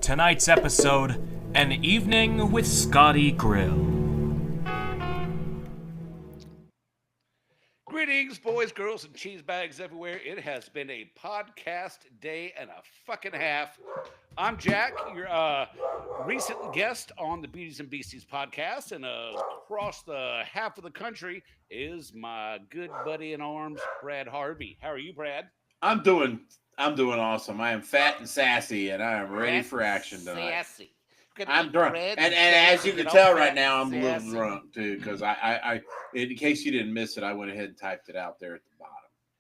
Tonight's episode, An Evening with Scotty Grill. Greetings, boys, girls, and cheesebags everywhere. It has been a podcast day and a fucking half. I'm Jack, your recent guest on the Beauties and Beasties podcast, and across the half of the country is my good buddy in arms, Brad Harvey. How are you, Brad? I'm doing awesome. I am fat and sassy, and I am ready for action tonight. Sassy. I'm drunk, and as you can tell right now, I'm a little drunk too, because I, in case you didn't miss it, I went ahead and typed it out there at the bottom.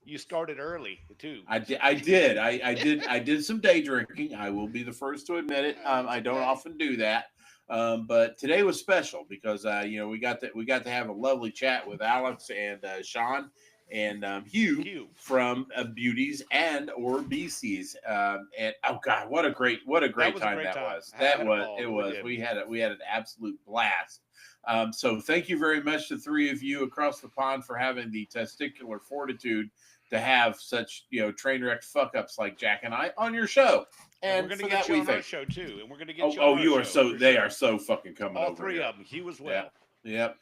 You started early too. I did some day drinking. I will be the first to admit it. I don't often do that, but today was special because we got to have a lovely chat with Alex and Sean and Hugh from Beauties and or Beasties. And oh god, what a great time that was. We had an absolute blast. So thank you very much to three of you across the pond for having the testicular fortitude to have such train wreck fuck ups like Jack and I on your show. And we're going to get you on our show too. And we're going to get you on our show. They are so fucking coming over. All three of them. Hugh as well. Yep.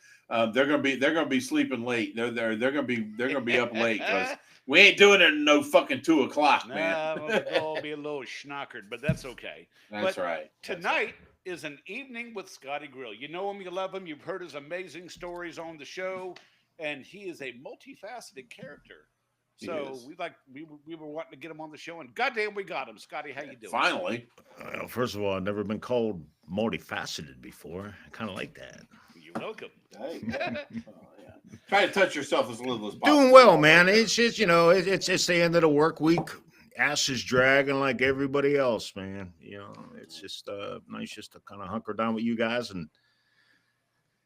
They're gonna be sleeping late. They're gonna be up late because we ain't doing it at no fucking 2:00, man. We'll be a little schnockered, but that's okay. That's right. Tonight is an evening with Scotty Grill. You know him, you love him. You've heard his amazing stories on the show, and he is a multifaceted character. So we were wanting to get him on the show, and goddamn, we got him. Scotty, how you doing? Finally. Well, first of all, I've never been called multifaceted before. I kind of like that. You're welcome. Hey. Try to touch yourself as little as possible. Doing well, man. It's just it's the end of the work week. Ass is dragging like everybody else, man. It's just nice just to kind of hunker down with you guys and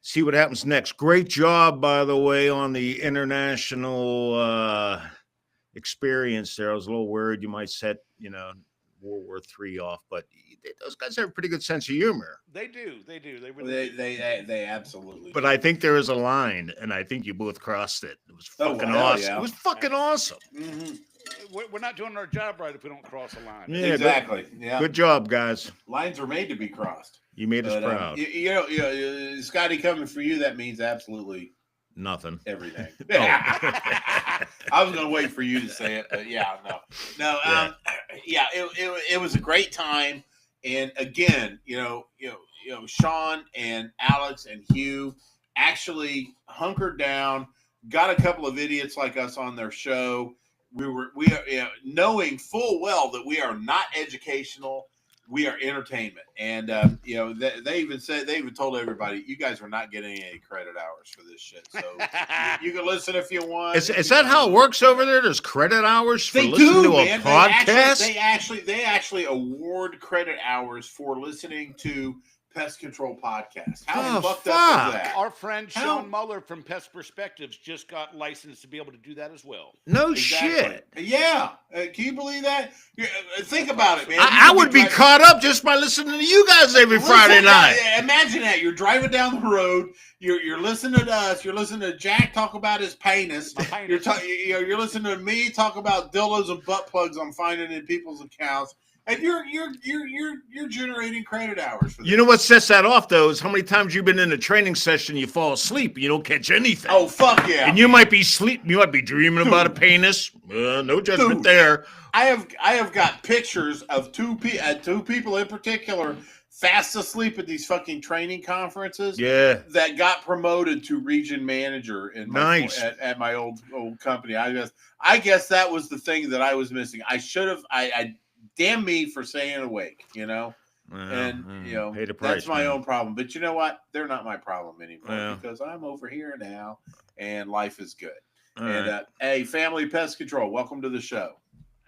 see what happens next. Great job, by the way, on the international experience there. I was a little worried you might set World War III off, but those guys have a pretty good sense of humor. They do. They really do. They absolutely. But I think there is a line, and I think you both crossed it. It was fucking awesome. Yeah. It was fucking awesome. Mm-hmm. We're not doing our job right if we don't cross a line. Yeah, exactly. Yeah. Good job, guys. Lines are made to be crossed. You made us proud. Scotty, coming for you, that means absolutely nothing. Everything. I was going to wait for you to say it, but no. It was a great time, and again, Sean and Alex and Hugh actually hunkered down, got a couple of idiots like us on their show. We are knowing full well that we are not educational. We are entertainment, and they even told everybody, you guys are not getting any credit hours for this shit. So you can listen if you want. Is that how it works over there? There's credit hours for listening to a podcast? They actually award credit hours for listening to Pest Control podcast. How fucked up is that? Our friend Sean Muller from Pest Perspectives just got licensed to be able to do that as well. No shit. Yeah. Can you believe that? Think about it, man. I would be caught up just by listening to you guys every Friday night. Imagine that. You're driving down the road. You're listening to us. You're listening to Jack talk about his penis. You're listening to me talk about dildos and butt plugs I'm finding in people's accounts. And you're generating credit hours for this. You know what sets that off, though, is how many times you've been in a training session, you fall asleep, and you don't catch anything. Oh, fuck yeah. And you might be dreaming about a penis. No judgment there. I have got pictures of two people in particular fast asleep at these fucking training conferences. Yeah. That got promoted to region manager in at my old company. I guess that was the thing that I was missing. I should have damn me for staying awake, that's my own problem. But you know what? They're not my problem anymore because I'm over here now and life is good. Hey, Family Pest Control, welcome to the show.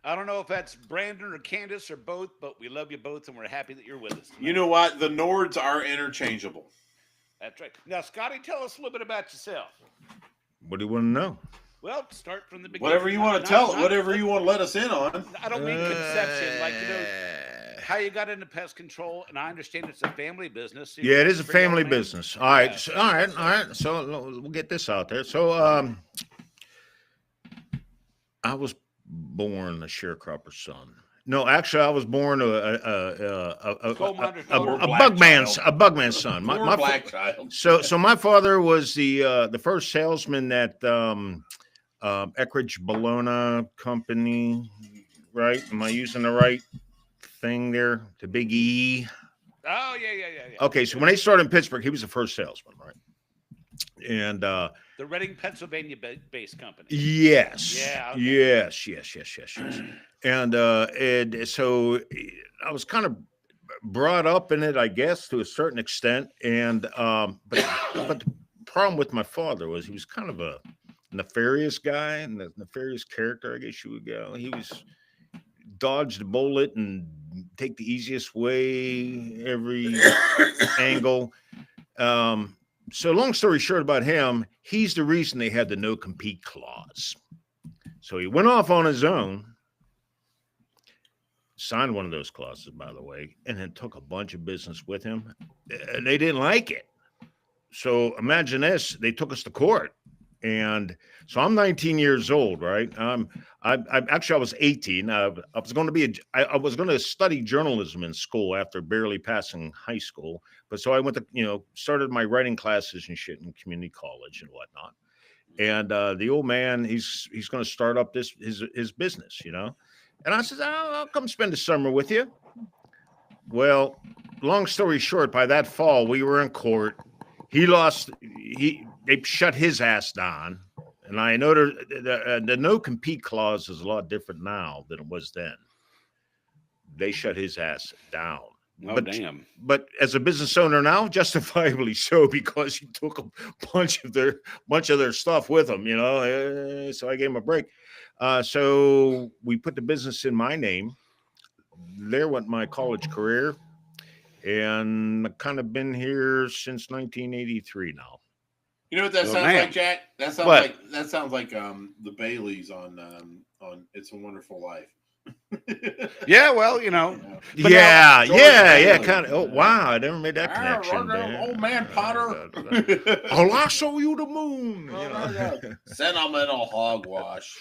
I don't know if that's Brandon or Candace or both, but we love you both and we're happy that you're with us tonight. You know what? The Nords are interchangeable. That's right. Now, Scotty, tell us a little bit about yourself. What do you want to know? Well, start from the beginning. Whatever you want to tell, whatever you want to let us in on. I don't mean conception, how you got into pest control, and I understand it's a family business. So it is a family business. All right. So we'll get this out there. So I was born a sharecropper's son. No, actually, I was born Coal miner's Poor daughter. black child. a bugman's son. Poor black child. So my father was the first salesman at Eckridge Bologna Company, right? Am I using the right thing there? The big E. Oh yeah. Okay, so when they started in Pittsburgh, he was the first salesman, right? And The Reading, Pennsylvania based company. yes, Yeah, okay. yes. And so I was kind of brought up in it, I guess, to a certain extent. And but the problem with my father was he was kind of a nefarious guy and a nefarious character, I guess you would go. He was dodge the bullet and take the easiest way every angle. So long story short about him, he's the reason they had the no compete clause. So he went off on his own, signed one of those clauses, by the way, and then took a bunch of business with him. They didn't like it. So imagine this, they took us to court. And so I'm 19 years old, right? I was 18. I was going to study journalism in school after barely passing high school. But so I went to, started my writing classes and shit in community college and whatnot. And the old man, he's going to start up his business, And I said, I'll come spend the summer with you. Well, long story short, by that fall, we were in court. They shut his ass down. And I know the no compete clause is a lot different now than it was then. They shut his ass down. Oh, damn. But as a business owner now, justifiably so, because he took a bunch of their stuff with him, so I gave him a break. So we put the business in my name. There went my college career. And I've kind of been here since 1983 now. You know what that sounds like, Jack? That sounds like the Baileys on It's a Wonderful Life. Yeah, well, Yeah, kind of. Oh, wow, I never made that connection. Old man Potter. Oh, I'll show you the moon. Sentimental hogwash.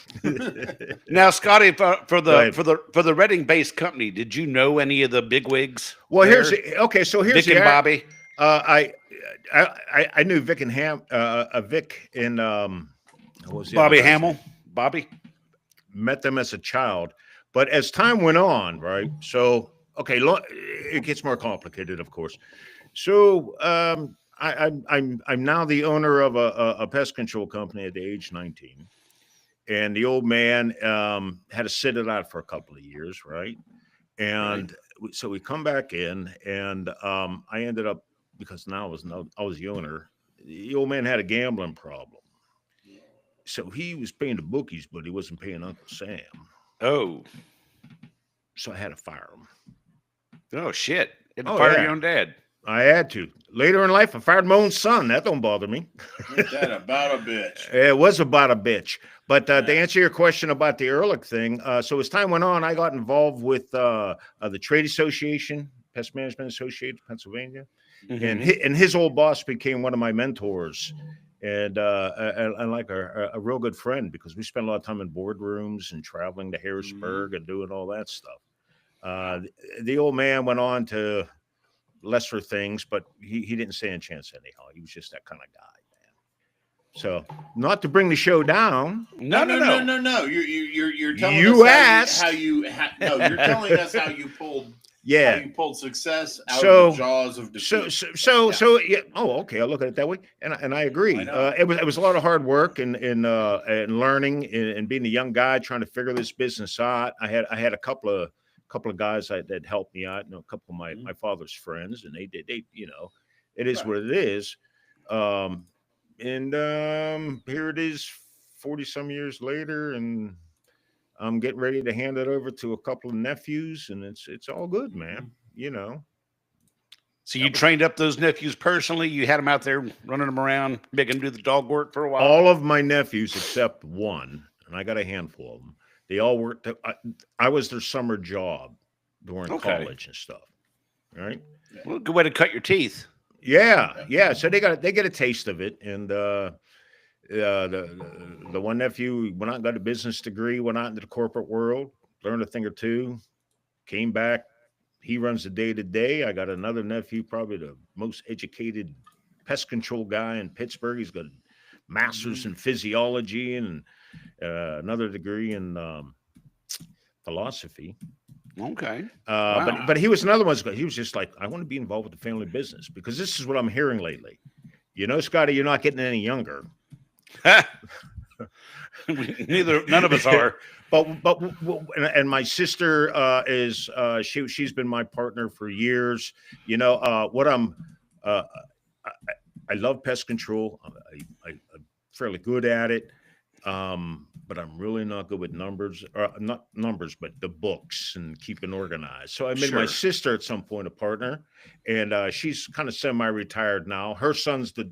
Now, Scotty, for the Reading-based company, did you know any of the bigwigs? Well, here's Vic and Bobby. I knew Vic and Vic and what was the Bobby other guy's Hamill. name? Bobby Met them as a child, but as time went on, right? So it gets more complicated, of course. So I'm now the owner of a pest control company at the age 19, and the old man had to sit it out for a couple of years, right? And so we come back in, and I ended up, because now I was the owner. The old man had a gambling problem, so he was paying the bookies, but he wasn't paying Uncle Sam. Oh, so I had to fire him. Oh shit! You had to fire your own dad. I had to. Later in life, I fired my own son. That don't bother me. Is that about a bitch? It was about a bitch. But to answer your question about the Ehrlich thing, so as time went on, I got involved with the Trade Association, Pest Management Association of Pennsylvania. Mm-hmm. And his old boss became one of my mentors, and like a real good friend, because we spent a lot of time in boardrooms and traveling to Harrisburg and doing all that stuff. The old man went on to lesser things, but he didn't stand a chance anyhow. He was just that kind of guy, man. So, not to bring the show down. No. You're telling us you're telling us how you pulled. Yeah, how you pulled success out of the jaws of defeat. So yeah. Oh, okay. I'll look at it that way, and I agree. It was a lot of hard work and learning and being a young guy trying to figure this business out. I had a couple of guys that helped me out. A couple of my father's friends, and they it is what it is. And here it is, 40 some years later, and I'm getting ready to hand it over to a couple of nephews, and it's all good, man. So you trained up those nephews personally? You had them out there running them around, making them do the dog work for a while? All of my nephews except one, and I got a handful of them. They all worked. I was their summer job during college and stuff. Right? Well, good way to cut your teeth. Yeah. So they get a taste of it, and the one nephew went out and got a business degree, went out into the corporate world, learned a thing or two, came back. He runs the day-to-day. I got another nephew, probably the most educated pest control guy in Pittsburgh. He's got a master's in physiology and another degree in philosophy. Okay. Wow. But he was another one. He was just like, I want to be involved with the family business because this is what I'm hearing lately. You know, Scotty, you're not getting any younger. None of us are. But and my sister is she's been my partner for years. You know I love pest control. I'm fairly good at it, but I'm really not good with numbers. Not numbers, but the books and keeping organized. So I made my sister at some point a partner, and she's kind of semi-retired now. Her son's the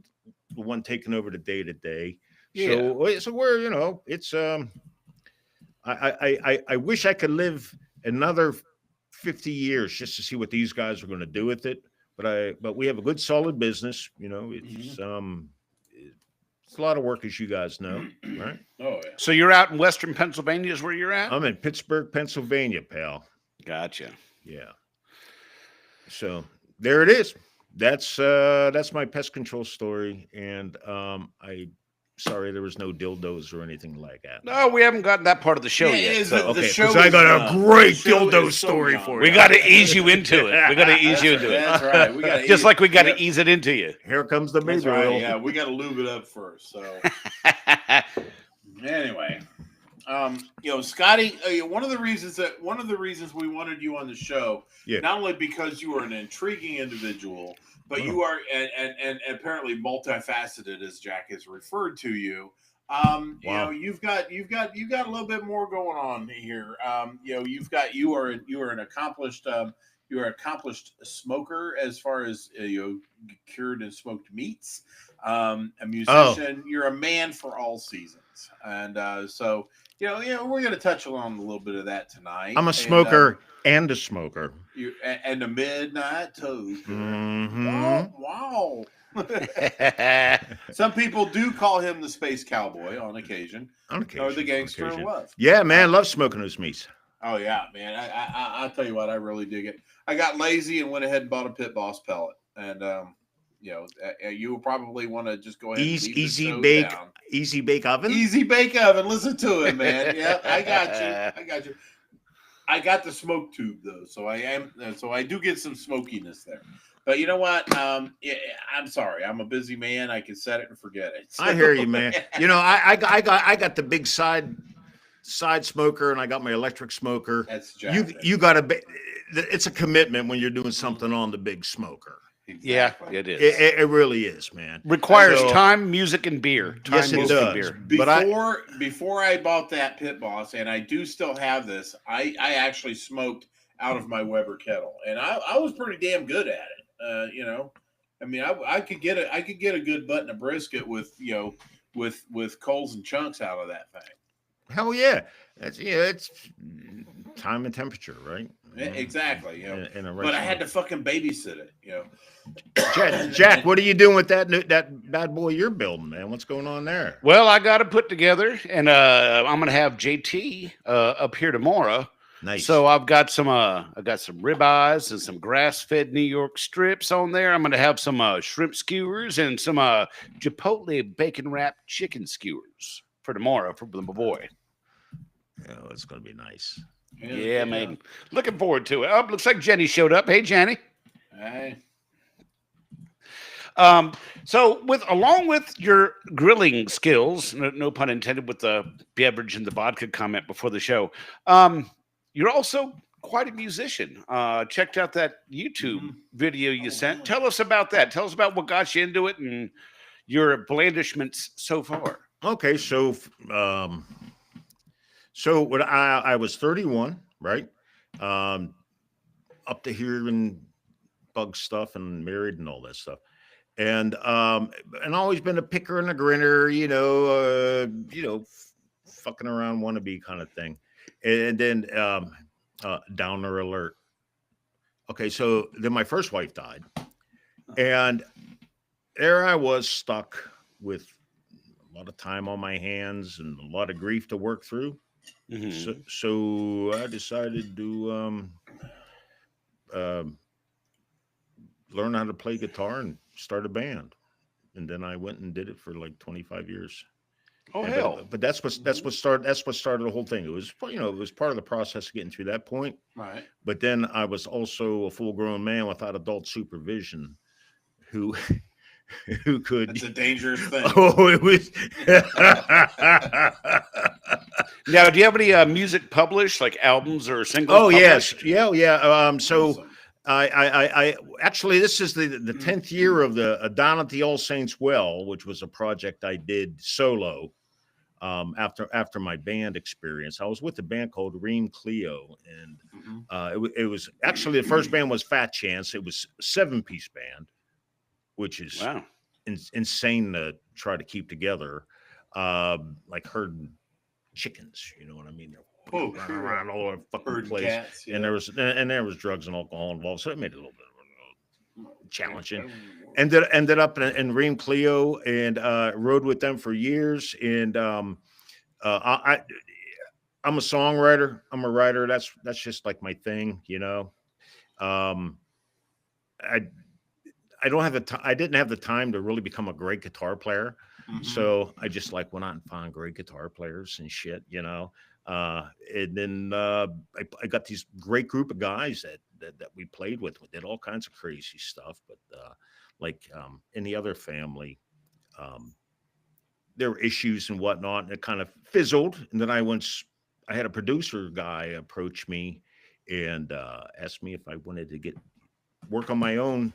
one taking over the day-to-day. Yeah. So we're it's I wish I could live another 50 years just to see what these guys are going to do with it. But we have a good solid business. You know, it's it's a lot of work, as you guys know, right? Oh yeah. So you're out in Western Pennsylvania is where you're at? I'm in Pittsburgh, Pennsylvania, pal. Gotcha. Yeah. So there it is. That's my pest control story. And sorry, there was no dildos or anything like that. No, we haven't gotten that part of the show yet. So. Okay, because I got a great dildo story for you. We got to ease you into it. We got to ease you into it. That's right. We got just like we got to ease it into you. Here comes the big right. oil. Yeah, we got to lube it up first. So anyway, Scotty, one of the reasons we wanted you on the show, not only because you are an intriguing individual, but you are and apparently multifaceted, as Jack has referred to you. You know, you've got a little bit more going on here. You are an accomplished smoker as far as cured and smoked meats. A musician. You're a man for all seasons, and so we're going to touch on a little bit of that tonight. I'm a smoker and a smoker. And a midnight toast. Mm-hmm. Wow. Some people do call him the space cowboy on occasion. Or the gangster of love. Yeah, man, love smoking those meats. Oh yeah, man. I'll tell you what, I really dig it. I got lazy and went ahead and bought a Pit Boss pellet. And you will probably want to just go ahead and easy bake oven. Easy bake oven. Listen to it, man. Yeah, I got you. I got the smoke tube though, so I do get some smokiness there. But you know what? I'm sorry. I'm a busy man. I can set it and forget it. So. I hear you, man. I got the big side smoker, and I got my electric smoker. That's you got to. It's a commitment when you're doing something on the big smoker. Exactly. Yeah, it is. It really is, man. Requires time, music, and beer. Yes, it does. Before I bought that Pit Boss, and I do still have this, I actually smoked out of my Weber kettle, and I was pretty damn good at it. I mean, I could get a good button of brisket with coals and chunks out of that thing. Hell yeah, it's time and temperature, right? Exactly. But I had to fucking babysit it. Jack, what are you doing with that bad boy you're building, man? What's going on there? Well, I got to put together, and I'm gonna have JT up here tomorrow. Nice. So I've got some ribeyes and some grass-fed New York strips on there. I'm gonna have some shrimp skewers and some Chipotle bacon wrapped chicken skewers for tomorrow for my boy. Oh, it's gonna be nice. Yeah, man. Looking forward to it. Oh, looks like Jenny showed up. Hey, Jenny. Hey. So along with your grilling skills, no pun intended with the beverage and the vodka comment before the show, you're also quite a musician. Checked out that YouTube video you sent. Tell us about that. Tell us about what got you into it and your blandishments so far. Okay, so when I was 31, right? Up to here in bug stuff and married and all that stuff. And always been a picker and a grinner, fucking around wannabe kind of thing. And then downer alert. Okay, so then my first wife died. And there I was stuck with a lot of time on my hands and a lot of grief to work through. So I decided to learn how to play guitar and start a band. And then I went and did it for like 25 years. Oh And, hell! but that's what started the whole thing. It was, it was part of the process of getting through that point. Right. But then I was also a full grown man without adult supervision, who who could. It's a dangerous thing. Oh, it was. Now, do you have any music published, like albums or singles? Oh yes, published? yeah. So Awesome. I actually, this is the 10th year of the Down at the All Saints Well, which was a project I did solo. After my band experience, I was with a band called Ream Cleo, and it was actually, the first band was Fat Chance. It was a 7-piece band, which is Wow. insane to try to keep together, like herding chickens. You know what I mean? They're running around all over the fucking Herd place, cats, yeah. and there was drugs and alcohol involved, so it made it a little bit challenging. Ended up in Ream Cleo and rode with them for years. And I'm a songwriter. I'm a writer. That's just like my thing, you know. I don't have the time. I didn't have the time to really become a great guitar player. So I just like went out and found great guitar players and shit, you know. And then I got these great group of guys that we played with. We did all kinds of crazy stuff, but like in the other family, there were issues and whatnot, and it kind of fizzled. And then I had a producer guy approach me and asked me if I wanted to work on my own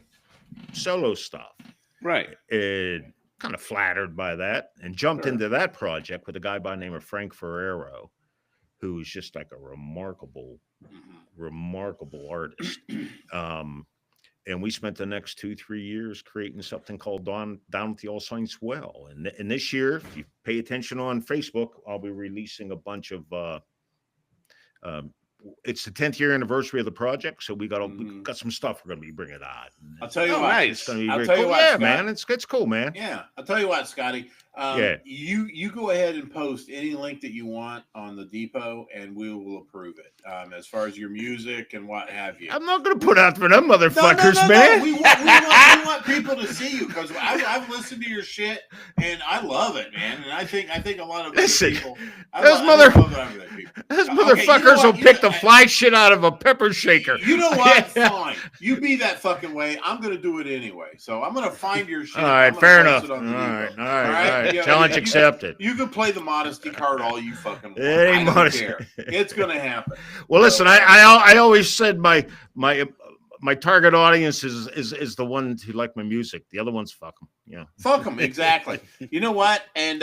solo stuff. Right. And kind of flattered by that, and jumped into that project with a guy by the name of Frank Ferrero, who's just like a remarkable artist. And we spent the next 2-3 years creating something called Down at the All Saints Well. And this year, if you pay attention on Facebook, I'll be releasing a bunch of it's the 10th year anniversary of the project, so we got some stuff we're going to be bringing out. I'll tell you what, nice. It's going to be I'll very tell you cool. what, Yeah, Scott. man, it's cool, man. Yeah, I'll tell you what, Scotty. Yeah. You go ahead and post any link that you want on the depot, and we will approve it. As far as your music and what have you. I'm not going to put out for them motherfuckers, man. No. We want people to see you, because I've listened to your shit and I love it, man. And I think a lot of people. Those motherfuckers will pick the fly shit out of a pepper shaker. You know what? Fine. You be that fucking way. I'm going to do it anyway. So I'm going to find your shit. All right, fair enough. All right. Yeah, Challenge accepted. You can play the modesty card all you fucking want. It ain't I don't modesty. care. It's going to happen. Well, listen, I always said my target audience is the ones who like my music. The other ones, fuck them. Yeah, fuck them. Exactly. You know what? And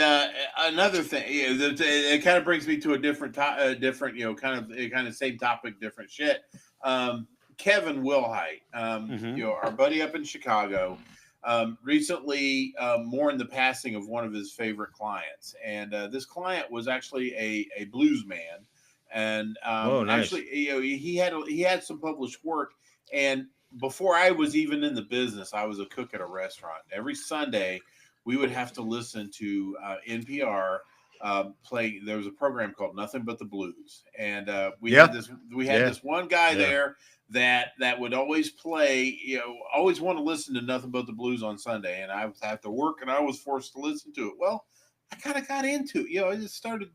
another thing, it kind of brings me to a different, kind of same topic, different shit. Kevin Wilhite, our buddy up in Chicago, recently mourned the passing of one of his favorite clients, and this client was actually a blues man, and nice. Actually, he had some published work. And before I was even in the business, I was a cook at a restaurant. Every Sunday, we would have to listen to NPR play. There was a program called Nothing But the Blues, and we had this one guy there that would always play. Always want to listen to Nothing But the Blues on Sunday, and I would have to work, and I was forced to listen to it. Well, I kind of got into it. I just started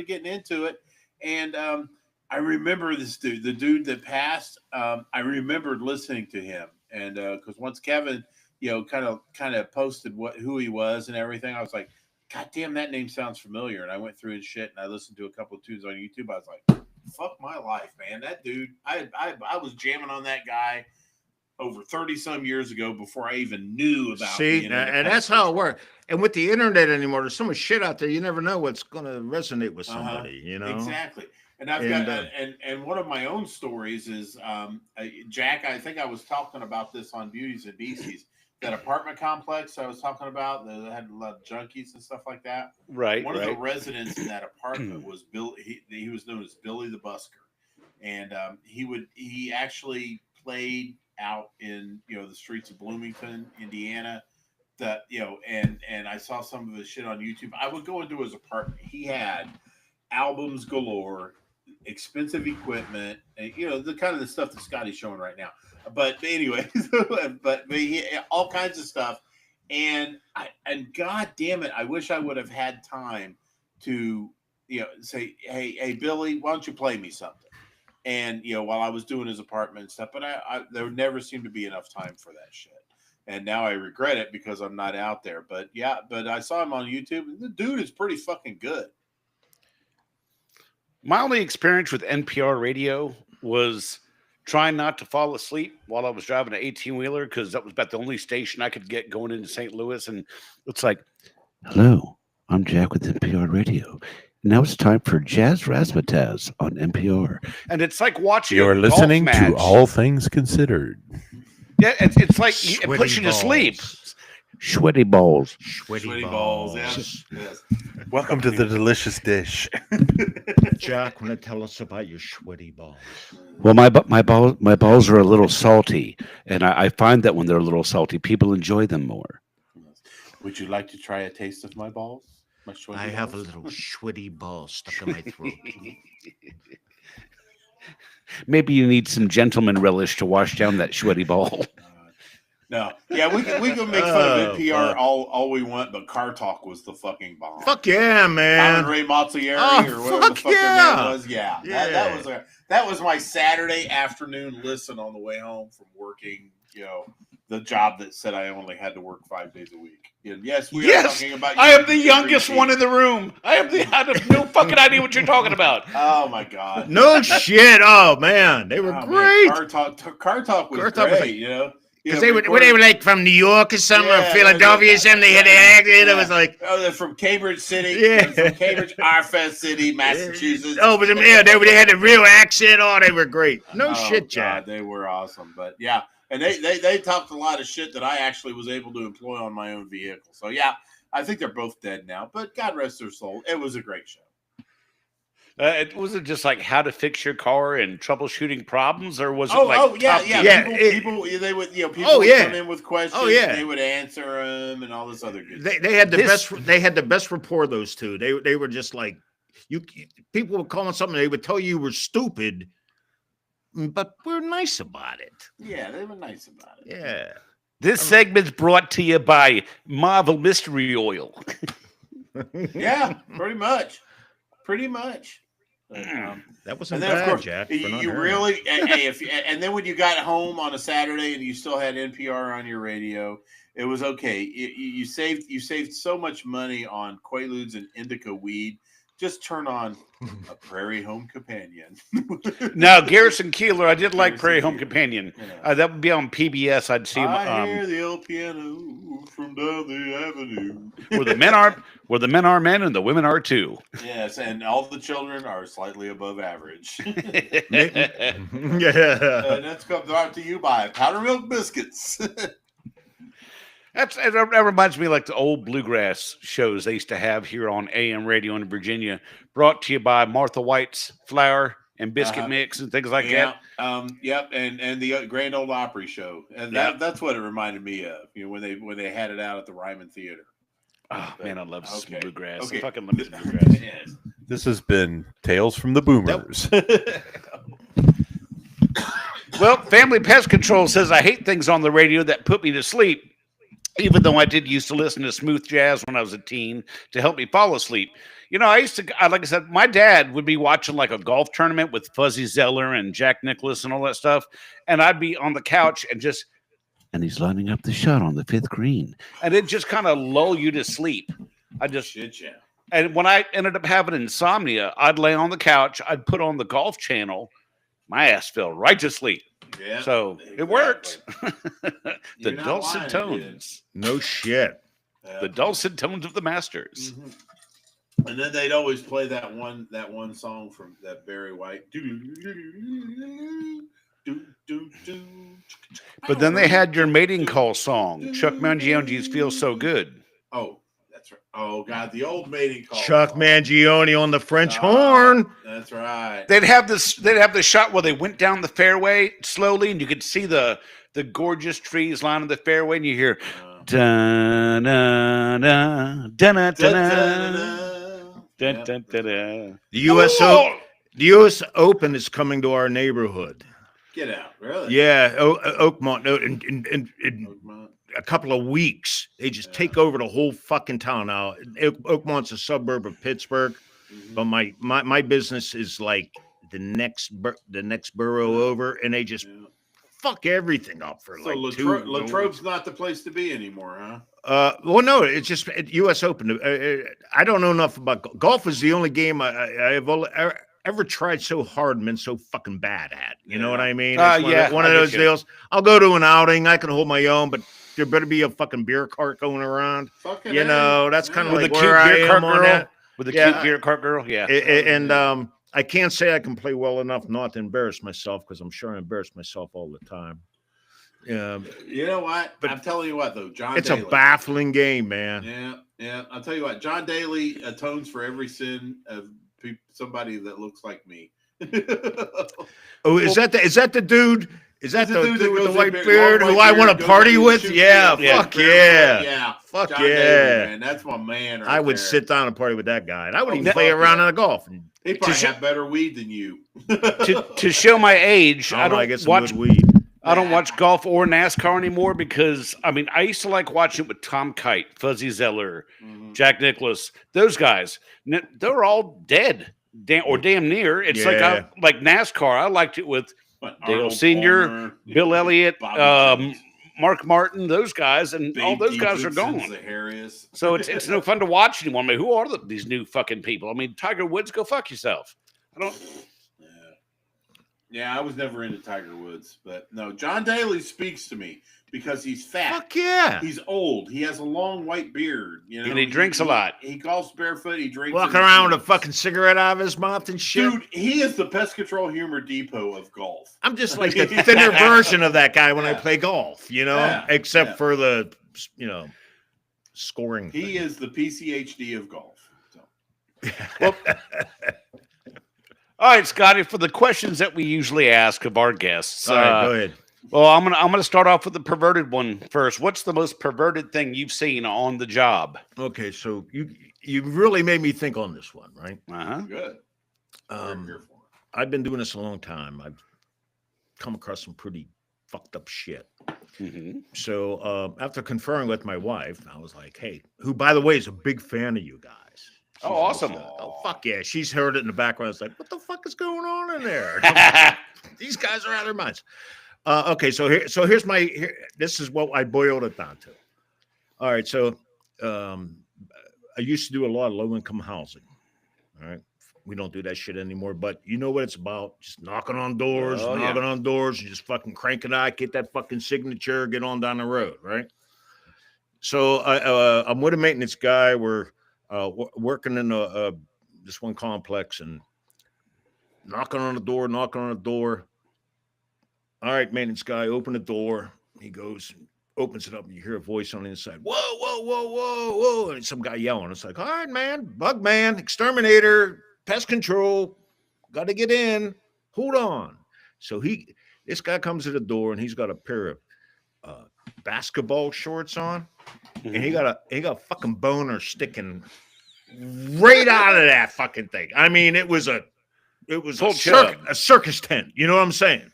getting into it, and I remember this dude, the dude that passed. I remembered listening to him, and because once Kevin, kind of posted who he was and everything, I was like, God damn, that name sounds familiar. And I went through his shit, and I listened to a couple of tunes on YouTube. I was like, fuck my life, man. That dude, I was jamming on that guy over 30 some years ago before I even knew about. See, and that's how it works. And with the internet anymore, there's so much shit out there. You never know what's going to resonate with somebody. Exactly. And I've got and one of my own stories is Jack. I think I was talking about this on Beauties and Beasties. That apartment complex I was talking about that had a lot of junkies and stuff like that. Right. One of the residents in that apartment was Bill. He was known as Billy the Busker, and he actually played out in the streets of Bloomington, Indiana. And I saw some of his shit on YouTube. I would go into his apartment. He had albums galore, expensive equipment, and the kind of the stuff that Scotty's showing right now. But anyway, all kinds of stuff, and God damn it, I wish I would have had time to say, hey Billy, why don't you play me something? And while I was doing his apartment and stuff, but there never seemed to be enough time for that shit. And now I regret it because I'm not out there. But I saw him on YouTube, and the dude is pretty fucking good. My only experience with NPR radio was trying not to fall asleep while I was driving an 18-wheeler, because that was about the only station I could get going into St. Louis. And it's like, hello, I'm Jack with NPR radio. Now it's time for Jazz Razzmatazz on NPR. And it's like watching You're listening to All Things Considered. Yeah, it's like it puts you to sleep. Sweaty balls. Sweaty balls. Yes. Welcome to the delicious dish. Jack, want to tell us about your sweaty balls? Well, my balls are a little salty, and I find that when they're a little salty, people enjoy them more. Would you like to try a taste of my balls? I have a little sweaty ball stuck in my throat. Maybe you need some gentleman relish to wash down that sweaty ball. No, yeah, we can make fun of NPR all we want, but Car Talk was the fucking bomb. Fuck yeah, man! Alan Ray Mazzieri or whatever the fuck their name was. Yeah. That was my Saturday afternoon listen on the way home from working. The job that said I only had to work 5 days a week. And yes, we are talking about. I am the youngest one in the room. I have no fucking idea what you're talking about. Oh my god! No shit! Oh man, they were great. Man, Car Talk was great. Because they were like from New York or something, or Philadelphia or something. They had the accent. It was like, they're from Cambridge City. Yeah, from Cambridge, Arfest City, Massachusetts. Oh, but they had a real accent. Oh, they were great. No shit, Jack. They were awesome. But yeah, and they talked a lot of shit that I actually was able to employ on my own vehicle. So yeah, I think they're both dead now. But God rest their soul. It was a great show. It wasn't just like how to fix your car and troubleshooting problems, or was it People they would would come in with questions. They would answer them and all this other good stuff. They had the best rapport. Those two. They were just like people would call on something. They would tell you were stupid, but we're nice about it. Yeah, they were nice about it. Yeah. This segment's brought to you by Marvel Mystery Oil. Yeah, pretty much. That wasn't bad, Jack. You really, and then when you got home on a Saturday and you still had NPR on your radio, it was okay. You saved so much money on Quaaludes and indica weed. Just turn on a Prairie Home Companion. Now, Garrison Keillor, I did like Prairie Home Companion. Yeah. That would be on PBS. I'd see him. I hear the old piano from down the avenue. Where the men are men and the women are too. Yes, and all the children are slightly above average. Yeah. And that's brought to you by Powder Milk Biscuits. That reminds me of like the old bluegrass shows they used to have here on AM radio in Virginia, brought to you by Martha White's Flour and Biscuit Mix and things like that. Yep, and the Grand Ole Opry show, and that's what it reminded me of. When they had it out at the Ryman Theater. Oh man, I love some bluegrass. Okay. I fucking love some bluegrass. Yes. This has been Tales from the Boomers. Well, Family Pest Control says I hate things on the radio that put me to sleep. Even though I did used to listen to smooth jazz when I was a teen to help me fall asleep. I used to, like I said, my dad would be watching like a golf tournament with Fuzzy Zeller and Jack Nicklaus and all that stuff. And I'd be on the couch and he's lining up the shot on the 5th green. And it just kind of lull you to sleep. And when I ended up having insomnia, I'd lay on the couch, I'd put on the Golf Channel. My ass fell right to sleep. Yeah, so exactly. It worked. The dulcet tones. No shit. Yeah. The dulcet tones of the masters. Mm-hmm. And then they'd always play that one song from that Barry White. But then they had your mating call song, Chuck Mangione's "Feels So Good." Oh, that's right. Oh God, the old mating call. Chuck Mangione on the French horn. That's right. They'd have the shot where they went down the fairway slowly, and you could see the gorgeous trees lining the fairway, and you hear da na na da na da na Dun, dun, dun, dun. The U.S. Open is coming to our neighborhood. Get out, really? Yeah, Oakmont. No, in Oakmont. a couple of weeks, they just take over the whole fucking town. Now, Oakmont's a suburb of Pittsburgh, but my business is like the next borough over, and they just fuck everything up for So like Latrobe's not the place to be anymore, huh? Well, no, it's just U.S. Open. I don't know enough about golf. Is the only game I've ever tried so hard and been so fucking bad at. You know what I mean? It's one of those deals. I'll go to an outing. I can hold my own, but there better be a fucking beer cart going around. Fucking you know, that's kind of With like the where I cute beer am cart on girl. that. With the cute beer cart girl, yeah. And I can't say I can play well enough not to embarrass myself, because I'm sure I embarrass myself all the time. You know what? But I'm telling you what, though, John it's Daly. a baffling game, man. Yeah. I'll tell you what, John Daly atones for every sin of somebody that looks like me. Is that the dude? Is that the dude with the white in beard who I want to party with? Yeah, fuck yeah. Yeah. Fuck John yeah. Daly, man. That's my man. I would sit down and party with that guy. And I would even play around on a golf. He probably have better weed than you. To show my age, I don't watch weed. I don't watch golf or NASCAR anymore because, I mean, I used to like watching it with Tom Kite, Fuzzy Zeller, Jack Nicklaus. Those guys, they're all dead or damn near. It's like NASCAR. I liked it with Dale Sr., Palmer, Bill Elliott, Bobby Mark Martin, those guys, and Babe all those guys are Gibson's gone. the hairiest. So it's no fun to watch anymore. I mean, who are these new fucking people? I mean, Tiger Woods, go fuck yourself. I don't. Yeah, I was never into Tiger Woods, but no, John Daly speaks to me because he's fat. Fuck yeah. He's old. He has a long white beard, you know, And he drinks a lot. He golfs barefoot. He drinks. Walking around with a fucking cigarette out of his mouth and shit. Dude, he is the Pest Control Humor Depot of golf. I'm just like the thinner version of that guy when I play golf, you know, except for the, scoring. He is the PCHD of golf. So. Well, all right, Scotty, for the questions that we usually ask of our guests. All right, go ahead. Well, I'm gonna start off with the perverted one first. What's the most perverted thing you've seen on the job? Okay, so you really made me think on this one, right? Good. I've been doing this a long time. I've come across some pretty fucked up shit. So after conferring with my wife, I was like, hey, who, by the way, is a big fan of you guys. Oh, awesome. Oh, fuck yeah. She's heard it in the background. It's like, what the fuck is going on in there? These guys are out of their minds. Okay, so here's this is what I boiled it down to. All right, so I used to do a lot of low-income housing. All right. We don't do that shit anymore, but you know what it's about. Just knocking on doors, on doors, and just fucking crank it out, get that fucking signature, get on down the road, right? So I'm with a maintenance guy. We're working in this one complex and knocking on the door. All right, maintenance guy, open the door. He goes, opens it up, and you hear a voice on the inside. Whoa, whoa, whoa, whoa, whoa. And some guy yelling. It's like, all right, man, bug man, exterminator, pest control, got to get in. Hold on. So this guy comes to the door, and he's got a pair of basketball shorts on, and he got a fucking boner sticking right out of that fucking thing. I mean, it was a circus tent. You know what I'm saying?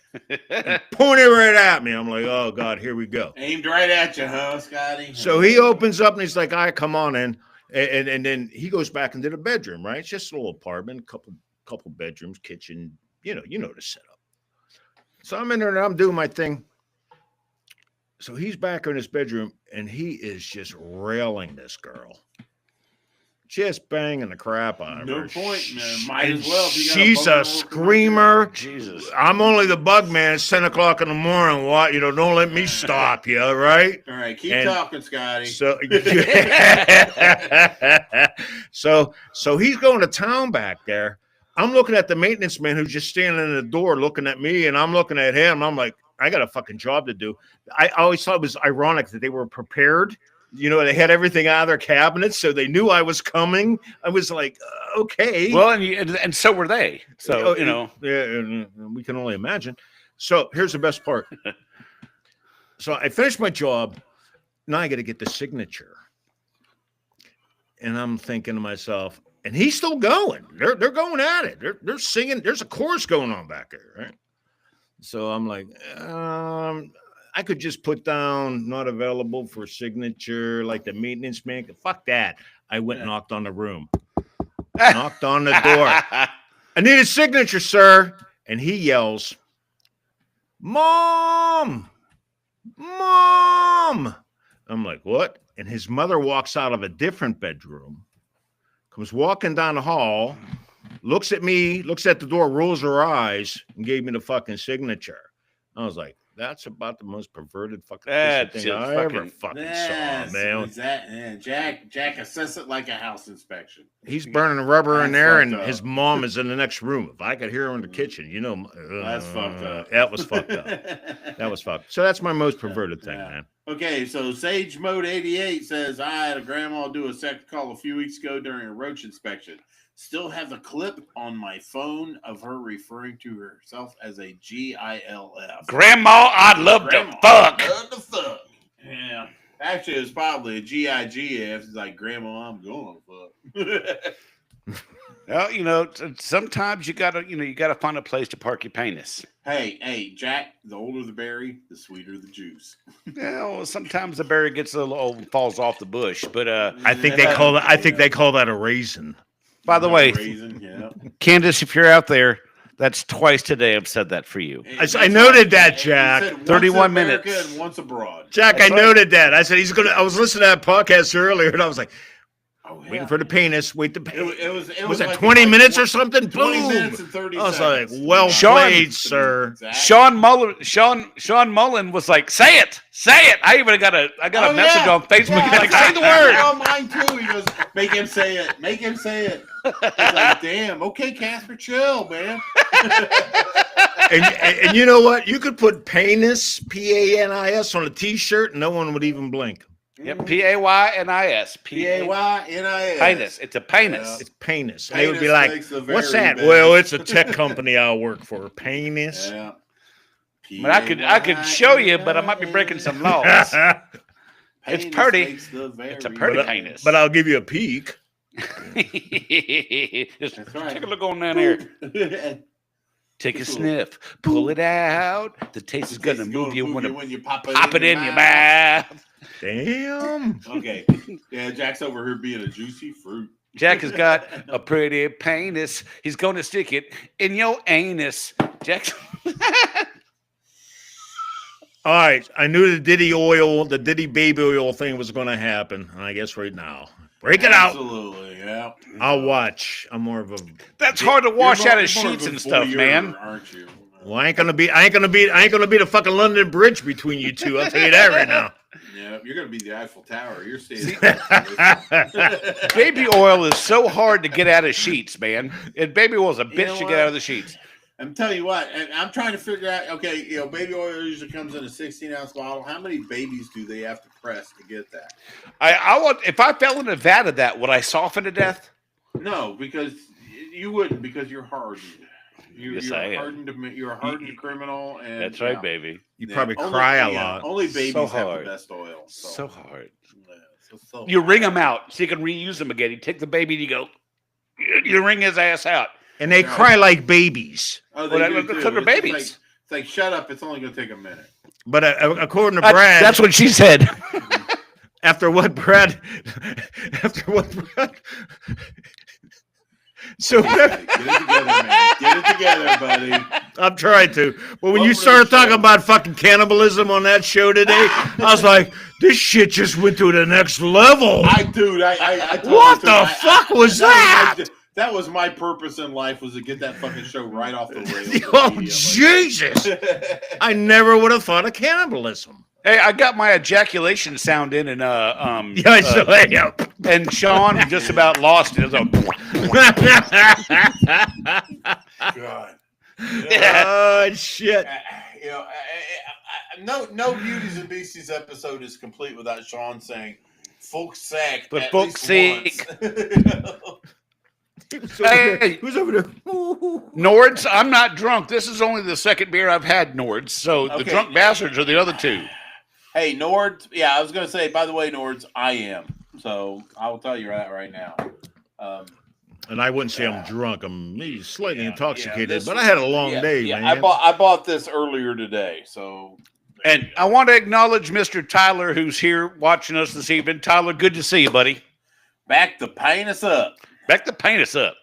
Pointed right at me. I'm like, oh God, here we go. Aimed right at you, huh, Scotty? So he opens up and he's like, all right, come on in. And then he goes back into the bedroom, right? It's just a little apartment, couple bedrooms, kitchen, you know the setup. So I'm in there and I'm doing my thing. So he's back in his bedroom and he is just railing this girl. Just banging the crap out of her. No point, man. Might as well. She's a screamer. Jesus. I'm only the bug man. It's 10 o'clock in the morning. What? Don't let me stop you, right? All right, keep talking, Scotty. So, so he's going to town back there. I'm looking at the maintenance man who's just standing in the door looking at me, and I'm looking at him. I'm like, I got a fucking job to do. I always thought it was ironic that they were prepared. They had everything out of their cabinets, so they knew I was coming. I was like, okay. Well, and so were they. So, Yeah, we can only imagine. So here's the best part. So I finished my job. Now I got to get the signature. And I'm thinking to myself, and he's still going. They're going at it. They're singing. There's a chorus going on back there, right? So I'm like, I could just put down not available for signature, like the maintenance man. Fuck that. I went and knocked on the room. Knocked on the door. I need a signature, sir. And he yells, Mom! Mom! I'm like, what? And his mother walks out of a different bedroom, comes walking down the hall, looks at me, looks at the door, rolls her eyes, and gave me the fucking signature. I was like, that's about the most perverted fucking thing I ever fucking saw, man. Exactly. Jack assess it like a house inspection. He's burning rubber in there, and his mom is in the next room. If I could hear her in the kitchen, that's fucked up. That was fucked up. That was fucked. So that's my most perverted thing, man. Okay, so Sage Mode 88 says, I had a grandma do a second call a few weeks ago during a roach inspection. Still have a clip on my phone of her referring to herself as a GILF. Grandma, I'd love to fuck. Love to fuck. Yeah. Actually, it was probably a GIGF. It's like, Grandma, I'm going to fuck. Well, sometimes you gotta find a place to park your penis. Hey, Jack, the older the berry, the sweeter the juice. Sometimes the berry gets a little old and falls off the bush, but I think they call that a raisin. By the way, Raisin, yeah. Candace, if you're out there, that's twice today I've said that for you. I noted that, Jack. 31 minutes. And once abroad. Jack, I noted that. I said I was listening to that podcast earlier, and I was like, waiting for the penis. Wait, it was like 20 minutes or something? 20 Boom. minutes and 30 I was seconds. like, well played, sir. Exactly. Sean Mullen was like, say it. I even got a message on Facebook. He's like, say the word. Oh, mine too. He goes, make him say it. It's like, damn. Okay, Casper, chill, man. and you know what? You could put penis, PANIS, on a T-shirt, and no one would even blink. Yep, PAYNIS. PAYNIS. Penis. It's a penis. Yeah. It's penis. And they would be Penis like, makes the what's very that? best. Well, it's a tech company I work for. Penis. Yeah. But I could show you, but I might be breaking some laws. It's pretty. It's a pretty penis. But I'll give you a peek. Just That's right. take a look on down there. Take a sniff. Pull it out. The taste is going to move you when you pop it in your mouth. Damn. Okay. Yeah, Jack's over here being a juicy fruit. Jack has got a pretty penis. He's going to stick it in your anus. Jack. All right. I knew the Diddy baby oil thing was going to happen. And I guess right now. Break it out. Absolutely, yeah. I'll watch. I'm more of a. That's hard to wash out of sheets and stuff, man. Aren't you? Well, I ain't gonna be the fucking London Bridge between you two. I'll tell you that right now. Yeah, you're gonna be the Eiffel Tower. You're staying. Baby oil is so hard to get out of sheets, man. And baby oil is a bitch to get out of the sheets. I'm telling you what, and I'm trying to figure out. Okay, baby oil usually comes in a 16-ounce bottle. How many babies do they have to press to get that? I want. If I fell in a vat of that, would I soften to death? No, because you wouldn't. Because you're hardened. You're a hardened criminal. And that's right, baby. You probably cry a lot. Only babies have the best oil. So hard. Yeah, you wring them out so you can reuse them again. You take the baby and you go. You wring his ass out. And they cry like babies. Oh, they're babies. It's like, shut up. It's only going to take a minute. But according to Brad. That's what she said. After what, Brad? So get it together, man. Get it together, buddy. I'm trying to. But when you started talking about fucking cannibalism on that show today, I was like, this shit just went to the next level. I what the fuck was that? That was my purpose in life, was to get that fucking show right off the rails. Oh, Jesus. I never would have thought of cannibalism. Hey, I got my ejaculation sound in, and and Sean just about lost it. God. Oh shit! No Beauties and Beasties episode is complete without Sean saying "folks sake," but folks sake. Hey, who's over there? Nords, I'm not drunk. This is only the second beer I've had, Nords. So the drunk bastards are the other two. Hey, Nords. Yeah, I was going to say, by the way, Nords, I am. So I will tell you that right now. And I wouldn't say I'm drunk. I'm maybe slightly Yeah, intoxicated, this but was- I had a long day, yeah, man. I bought this earlier today, so. And I want to acknowledge Mr. Tyler, who's here watching us this evening. Tyler, good to see you, buddy. Back to paint us up. Back to paint us up.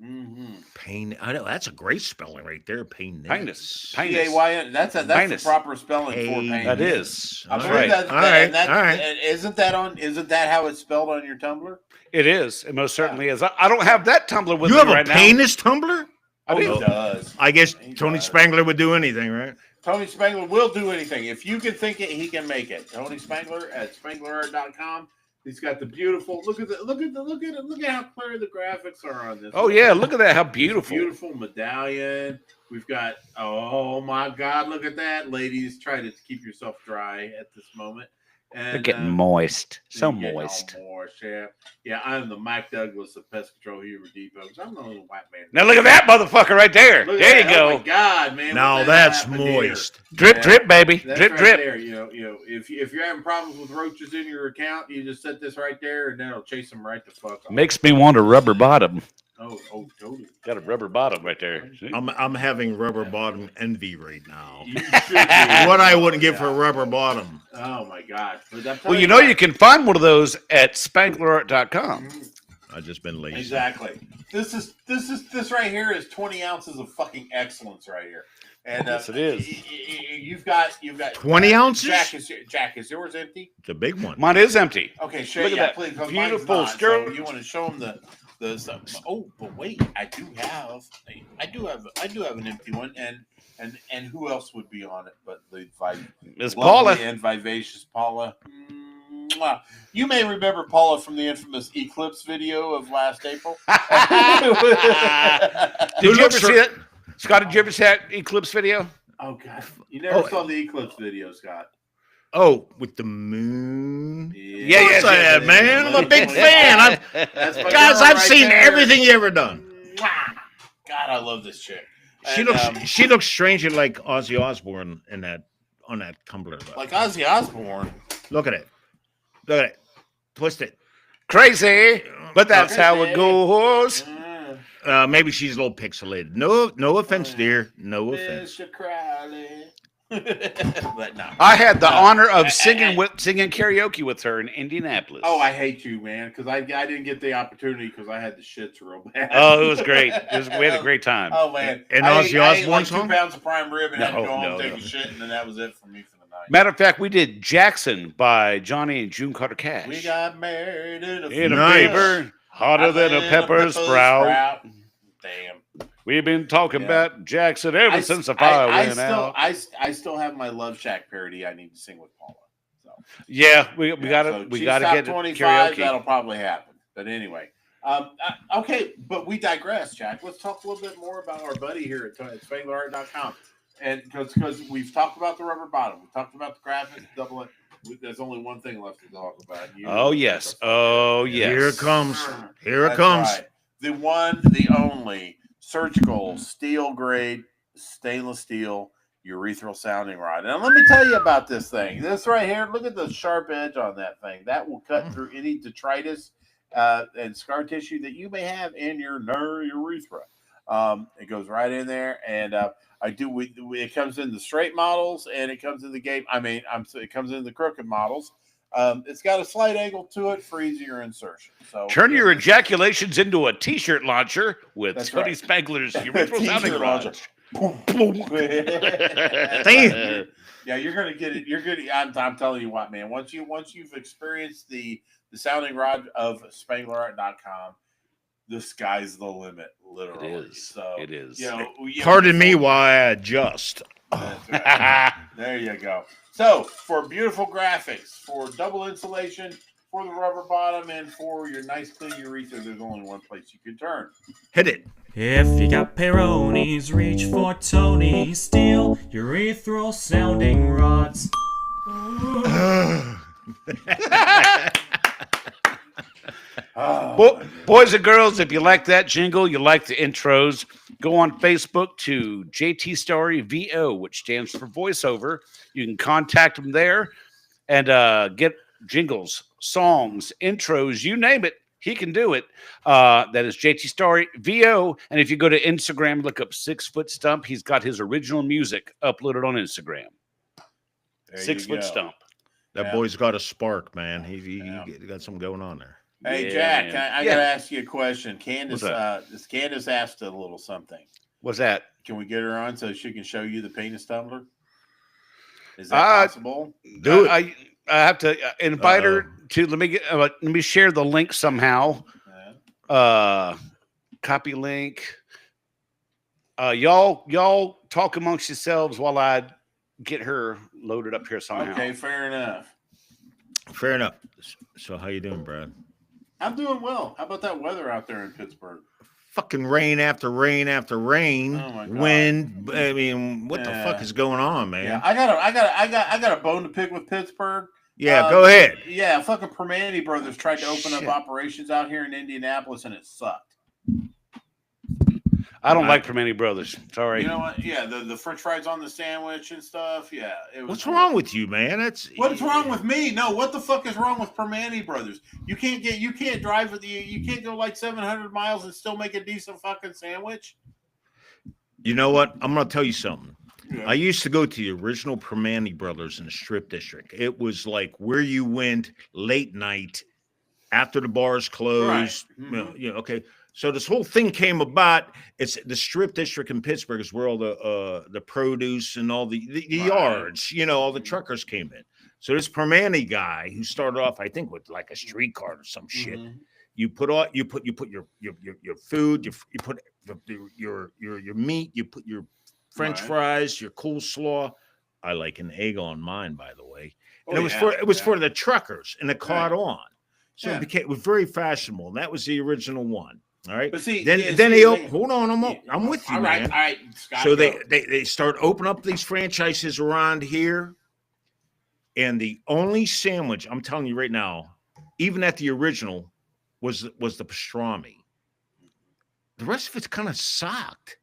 Mm-hmm. Pain. I know that's a great spelling right there. Pain. Painus. P-A-Y-N. That's the Painus. proper spelling for paint. That is. I That's believe right. All right. All All right. Isn't that how it's spelled on your Tumblr? It is. It most certainly is. I don't have that Tumblr with You me have a right now. penis tumbler? I do. He does. I guess He Tony does. Spangler would do anything, right? Tony Spangler will do anything. If you can think it, he can make it. Tony Spangler at spanglerart.com. He's got the beautiful look at how clear the graphics are on this. Oh, yeah. Look at that. How beautiful. Beautiful medallion. We've got, oh my God, look at that. Ladies, try to keep yourself dry at this moment. And They're getting moist. So you're getting all moist. moist, yeah. Yeah, I'm the Mike Douglas of Pest Control Hoover Depot. 'Cause I'm the only white man. Now look at that motherfucker right there. Look at There you that. go. Oh my God, man. Now what the hell that's happened here? moist. Drip, Yeah. drip, baby. That's Drip, right drip. there. If you're having problems with roaches in your account, you just set this right there, and then it'll chase them right the fuck off. Makes me want a rubber bottom. Oh, totally. Got a rubber bottom right there. See? I'm having rubber bottom envy right now. You should be. What I wouldn't give for a rubber bottom. Oh my God. But I'm Well, telling you know what, you can find one of those at spanglerart.com. I've just been lazy. Exactly. This right here is 20 ounces of fucking excellence right here. And Yes, it is. You've got 20 ounces? Jack, is yours empty? It's a big one. Mine is empty. Okay, sure. Look at Yeah, that please. 'Cause beautiful mine's not, skirt. So you want to show them the stuff. Oh, but wait, I do have an empty one, and who else would be on it but the Miss lovely Paula. and vivacious Paula. Mwah. You may remember Paula from the infamous Eclipse video of last April. Did you ever see it? Scott, did you ever see that Eclipse video? Oh God, you never saw the Eclipse video, Scott. Oh, with the moon. Yeah, Of course I have, man. I'm a big fan. That's my Guys, girl I've right seen there. everything you ever done. Mwah. God, I love this chick. She And, she looks strangely like Ozzy Osbourne on that Tumblr. though. like Ozzy Osbourne. Look at it. Look at it. Twist it. Crazy, but that's how it goes. Maybe she's a little pixelated. No offense, dear. No offense. Mr. Crowley. But no. I had the honor of singing karaoke with her in Indianapolis. Oh, I hate you, man, because I didn't get the opportunity because I had the shits real bad. Oh, it was great. We had a great time. Oh man, And I Ozzy ate like Osbourne's 2 home? pounds of prime rib and had to No, go home no, and take no. a shit, and then that was it for me for the night. Matter of fact, we did Jackson by Johnny and June Carter Cash. We got married in a Nice. paper, hotter than a pepper sprout. Damn. We've been talking Yeah. about Jackson ever since the fire went out. I still have my Love Shack parody I need to sing with Paula. So Yeah, we gotta so we she's gotta top get 25. karaoke. That'll probably happen. But anyway, okay, but we digress, Jack. Let's talk a little bit more about our buddy here at spanglerart.com. And because we've talked about the rubber bottom, we talked about the graphics, double it. There's only one thing left to talk about. Oh yes, oh yes. Here it comes. Here it That's comes. right. The one, the only surgical steel grade stainless steel urethral sounding rod. Now let me tell you about this thing. This right here, look at the sharp edge on that thing. That will cut through any detritus and scar tissue that you may have in your urethra. It goes right in there, and it comes in the straight models, and it comes in the it comes in the crooked models. It's got a slight angle to it for easier insertion. So Turn your ejaculations into a T-shirt launcher with That's Scotty right. Spangler's urethral sounding T-shirt rod. launcher. Damn. Yeah, you're gonna get it. You're gonna. I'm telling you what, man. Once you've experienced the sounding rod of spanglerart.com, the sky's the limit. Literally, It is. So It is. Pardon me while I adjust. That's right. There you go. So for beautiful graphics, for double insulation, for the rubber bottom, and for your nice clean urethra, there's only one place you can turn. Hit it. If you got Peronis, reach for Tony. Steal urethral sounding rods. Oh, Boys and girls, if you like that jingle, you like the intros, go on Facebook to JT Story VO, which stands for voiceover. You can contact them there and get jingles, songs, intros, you name it. he can do it. That is JT Story VO. And if you go to Instagram, look up 6 Foot Stump. He's got his original music uploaded on Instagram. There 6 you Foot go. Stump. That Yeah. boy's got a spark, man. He Yeah. got something going on there. Hey, Yeah, Jack, man. I Yeah. got to ask you a question. Candace, What's Candace asked a little something. What's that? Can we get her on so she can show you the penis tumbler? Is that possible? Do it. I have to invite her to. Let me share the link somehow. Copy link. Y'all talk amongst yourselves while I get her loaded up here somehow. Okay, fair enough. Fair enough. So how you doing, Brad? I'm doing well. How about that weather out there in Pittsburgh? Fucking rain after rain after rain. Oh my God. Wind. I mean, what the fuck is going on, man? Yeah, I got a bone to pick with Pittsburgh. Yeah, go ahead. Yeah, fucking Permane Brothers tried to open up operations out here in Indianapolis, and it sucked. I don't like Permane Brothers. Sorry. You know what? Yeah, the French fries on the sandwich and stuff. Yeah, it was. What's wrong with you, man? What's wrong with me? No, what the fuck is wrong with Permane Brothers? You can't drive with you can't go like 700 miles and still make a decent fucking sandwich. You know what? I'm gonna tell you something. Yeah. I used to go to the original Permane Brothers in the Strip District. It was like where you went late night after the bars closed. Right. Mm-hmm. Okay. So this whole thing came about. It's the Strip District in Pittsburgh is where all the produce and all the Right. yards, all the truckers came in. So this Permane guy who started off, I think, with like a streetcar or some shit. Mhm. You put your food, you put your meat, you put your French Right. fries, your coleslaw. I like an egg on mine, by the way. And Oh, it was for the truckers, and it caught Right. on. So Yeah. it was very fashionable. And that was the original one. All right. But see, then yeah, then see, they hold on, I'm with you, all right, man. all right, Scott, So go. they start opening up these franchises around here, and the only sandwich I'm telling you right now, even at the original, was the pastrami. The rest of it's kind of sucked.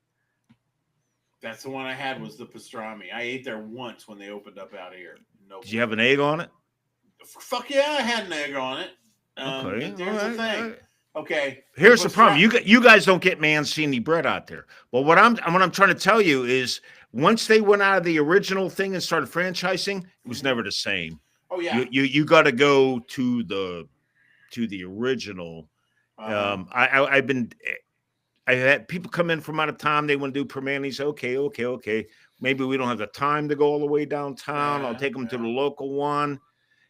That's the one I had was the pastrami. I ate there once when they opened up out here. No, Did you have an egg on it? fuck yeah, I had an egg on it. Okay, But here's the thing. Okay, Here's the problem. You guys don't get Mancini bread out there. But what I'm trying to tell you is once they went out of the original thing and started franchising, it was never the same. Oh yeah. You got to go to the original. I had people come in from out of town. They want to do Permane's. Okay. Maybe we don't have the time to go all the way downtown. I'll take them to the local one.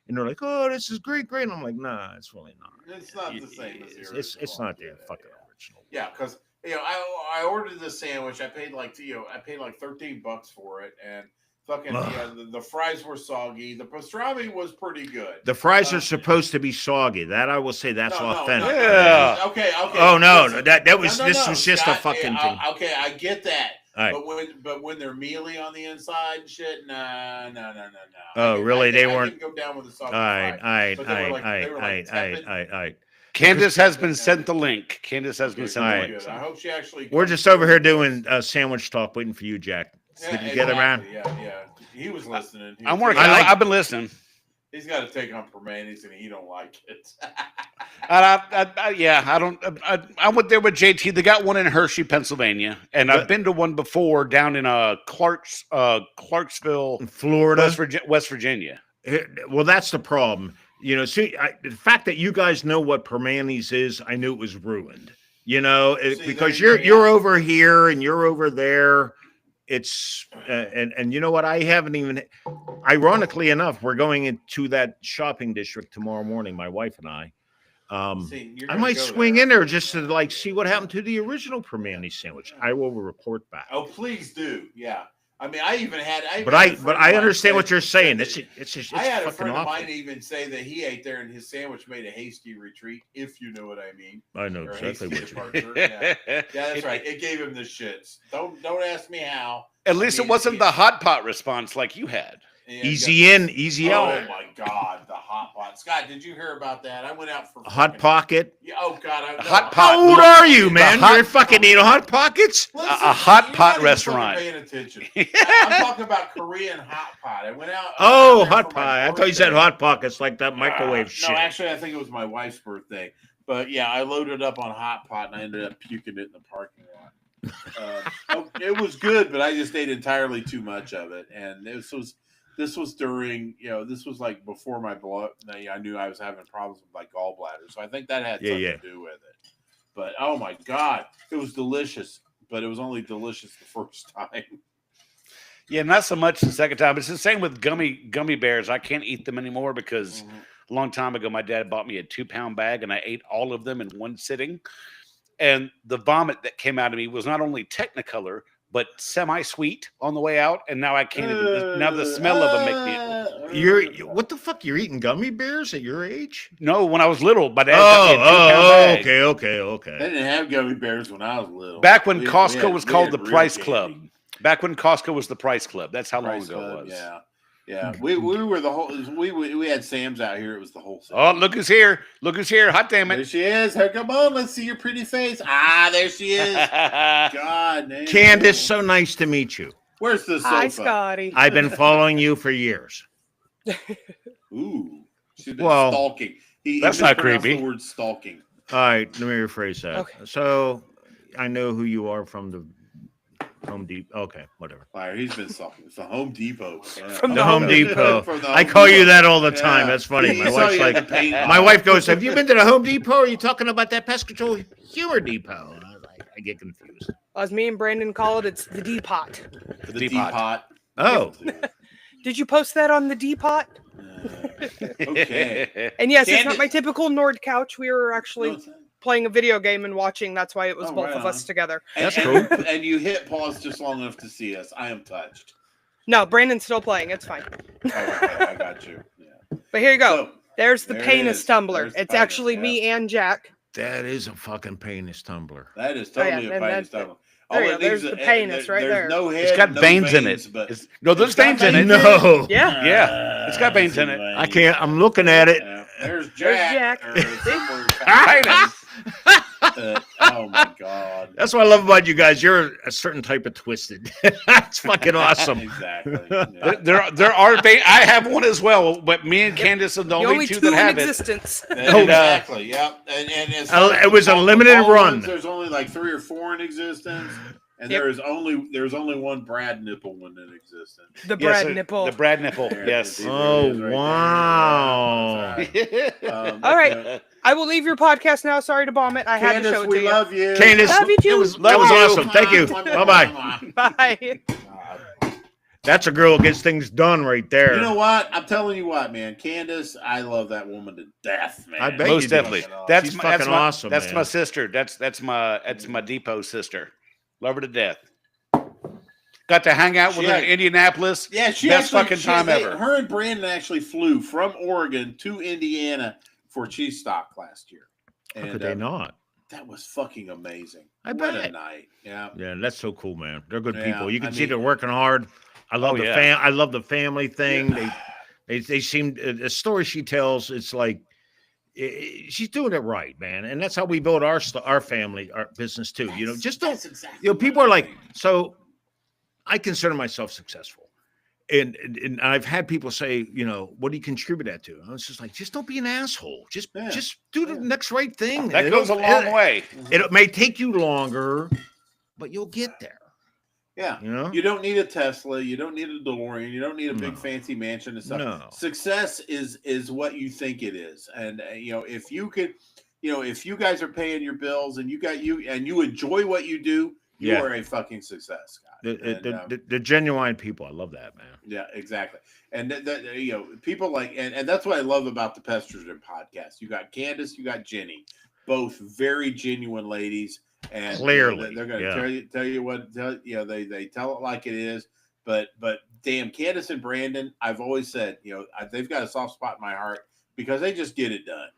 And they're like, "Oh, this is great." And I'm like, "Nah, it's really not. It's not the same as the original. It's not the fucking original." Yeah, because I ordered the sandwich. I paid like $13 for it, and fucking the fries were soggy. The pastrami was pretty good. The fries are supposed to be soggy. That I will say that's authentic. Yeah. Okay. Oh no, listen. this was just Scott, a fucking thing. Okay, I get that. All right. But when they're mealy on the inside and shit, no. Oh, really? They I weren't. can go down with the soggy All right. fry. But they were like tepid. Candace has been sent the link. Candace has been sent the Alright. link. Good. I hope she actually. We're just over here doing sandwich talk, waiting for you, Jack. Yeah, Did you get around? Yeah. He was listening. I'm working. I I've been listening. He's got to take on Permane's, and he don't like it. I went there with JT. They got one in Hershey, Pennsylvania, and I've been to one before down in Clarksville, Florida, West Virginia. Well, that's the problem. The fact that you guys know what Permane's is, I knew it was ruined. Because you're over here and you're over there. It's and you know what? I haven't even. Ironically enough, we're going into that shopping district tomorrow morning. My wife and I. I might swing in there just to see what happened to the original Permane sandwich. I will report back. Oh, please do. Yeah. I mean, But I understand what you're saying. It's I had a fucking friend of awful. mine even say that he ate there and his sandwich made a hasty retreat, if you know what I mean. I know Or exactly hasty what you departure. Yeah, that's right. It gave him the shits. Don't ask me how. At least it wasn't the hot pot response like you had. Yeah, Easy in, easy out. Oh my God, the hot pot. Scott, did you hear about that? I went out for Hot pocket. Yeah, oh God, Hot pot. How old are you, man? You're fucking eating hot pockets? Listen, a hot you're pot not even restaurant. fucking paying attention. I'm talking about Korean hot pot. I went out. Oh, there hot for my pie. I thought you said birthday. hot pockets like that microwave shit. No, actually, I think it was my wife's birthday. But yeah, I loaded up on hot pot and I ended up puking it in the parking lot. It was good, but I just ate entirely too much of it, and this was during, this was like before my blood. I knew I was having problems with my gallbladder, so I think that had something to do with it. But oh my god, it was delicious, but it was only delicious the first time. Yeah, not so much the second time. It's the same with gummy bears. I can't eat them anymore because a long time ago my dad bought me a 2-pound bag and I ate all of them in one sitting. And the vomit that came out of me was not only Technicolor, but semi-sweet on the way out. And now I can't even. Now the smell of them make me. What the fuck? You're eating gummy bears at your age? No, when I was little, my dad got me a 2-pound bag. Okay. They didn't have gummy bears when I was little. Back when Costco was called the Price Club. Back when Costco was the Price Club. That's how long ago it was. Yeah. We were the whole. We had Sam's out here. It was the whole thing. Oh, look who's here! Look who's here! Hot damn it! There she is. Hey, come on, let's see your pretty face. There she is. God damn. Candace, so nice to meet you. Where's the sofa? Hi, Scotty. I've been following you for years. Ooh, she's been stalking. That's not creepy. The word stalking. All right, let me rephrase that. Okay. So, I know who you are from the Home Depot. Okay, whatever. Fire. He's been stalking. It's the Home Depot. Yeah. From The Home Depot. From the I Home call Depot. you that all the time. Yeah. That's funny. He My saw wife's you at like, the paint my aisle. wife goes, "Have you been to the Home Depot? Are you talking about that pest control humor depot?" And I was like, I get confused. As me and Brandon call it, it's the Depot. The Depot. Oh, Did you post that on the Depot? Okay. And yes, it's Candace- not my typical Nord couch. We were actually playing a video game and watching. That's why it was both of us together. That's cool. And you hit pause just long enough to see us. I am touched. No, Brandon's still playing. It's fine. Okay, I got you. Yeah. But here you go. So, There's the there it penis is. tumbler. There's the It's penis, actually me and Jack. that is a fucking penis tumbler. that is Oh, yeah, totally and a penis that's- tumbler. there you All go. it There's needs the is- penis right there's there. No head, It's got no veins in it. but No, there's It's got veins in it. No, Yeah. Yeah, it's got veins in it. I can't. I'm looking at it. There's There's Jack. Jack. Oh my god. That's what I love about you guys. You're a certain type of twisted. That's fucking awesome. Exactly. Yeah. There are veins. I have one as well, but me and Candace are the The only only two two that have in it. existence. Exactly. Yep. And it's It was a limited all run. ones, there's only like 3 or 4 in existence, and Yep. there's only one Brad nipple one in existence. The Yes, Brad nipple. The Brad nipple. There Yes. it is. Oh, Right there. wow. That's right. All right. Yeah. I will leave your podcast now. Sorry to bomb it. I had to Candace, show it we to you. love you. Candace, Love you too. that was you. awesome. Thank you. Bye-bye. Bye. That's a girl who gets things done right there. You know what? I'm telling you what, man. Candace, I love that woman to death, man. I bet Most you do. definitely. That's She's my, fucking that's my, awesome, That's man. my sister. That's my Depot sister. Love her to death. Got to hang out with her in Indianapolis. Yeah, she Best actually, fucking she- time they- ever. Her and Brandon actually flew from Oregon to Indiana for cheese stock last year. How And could they not? that was fucking amazing. I What a bet. night. Yeah. Yeah, that's so cool, man. They're good Yeah, people. You can I see mean- they're working hard. I love Oh, the yeah. I love the family thing. They seem the story she tells. It's like she's doing it right, man. And that's how we build our family, our business too. You know, just don't. That's exactly You know, what people I'm are like, saying. so I consider myself successful. And I've had people say, you know, what do you contribute that to? I was just like, just don't be an asshole. Just do the next right thing. That goes a long way. It may take you longer, but you'll get there. Yeah. You know? You don't need a Tesla. You don't need a DeLorean. You don't need a big No. fancy mansion and stuff. No. Success is what you think it is. And you know, if you could, you know, if you guys are paying your bills and you enjoy what you do, you Yeah. are a fucking success guy. The genuine people. I love that, man. Yeah, exactly. And you know, people like, and that's what I love about the Pesterton podcast. You got Candace, you got Jenny, both very genuine ladies. And Clearly, they're going to yeah. tell you what, you know, they tell it like it is. But damn, Candace and Brandon, I've always said, you know, they've got a soft spot in my heart because they just get it done.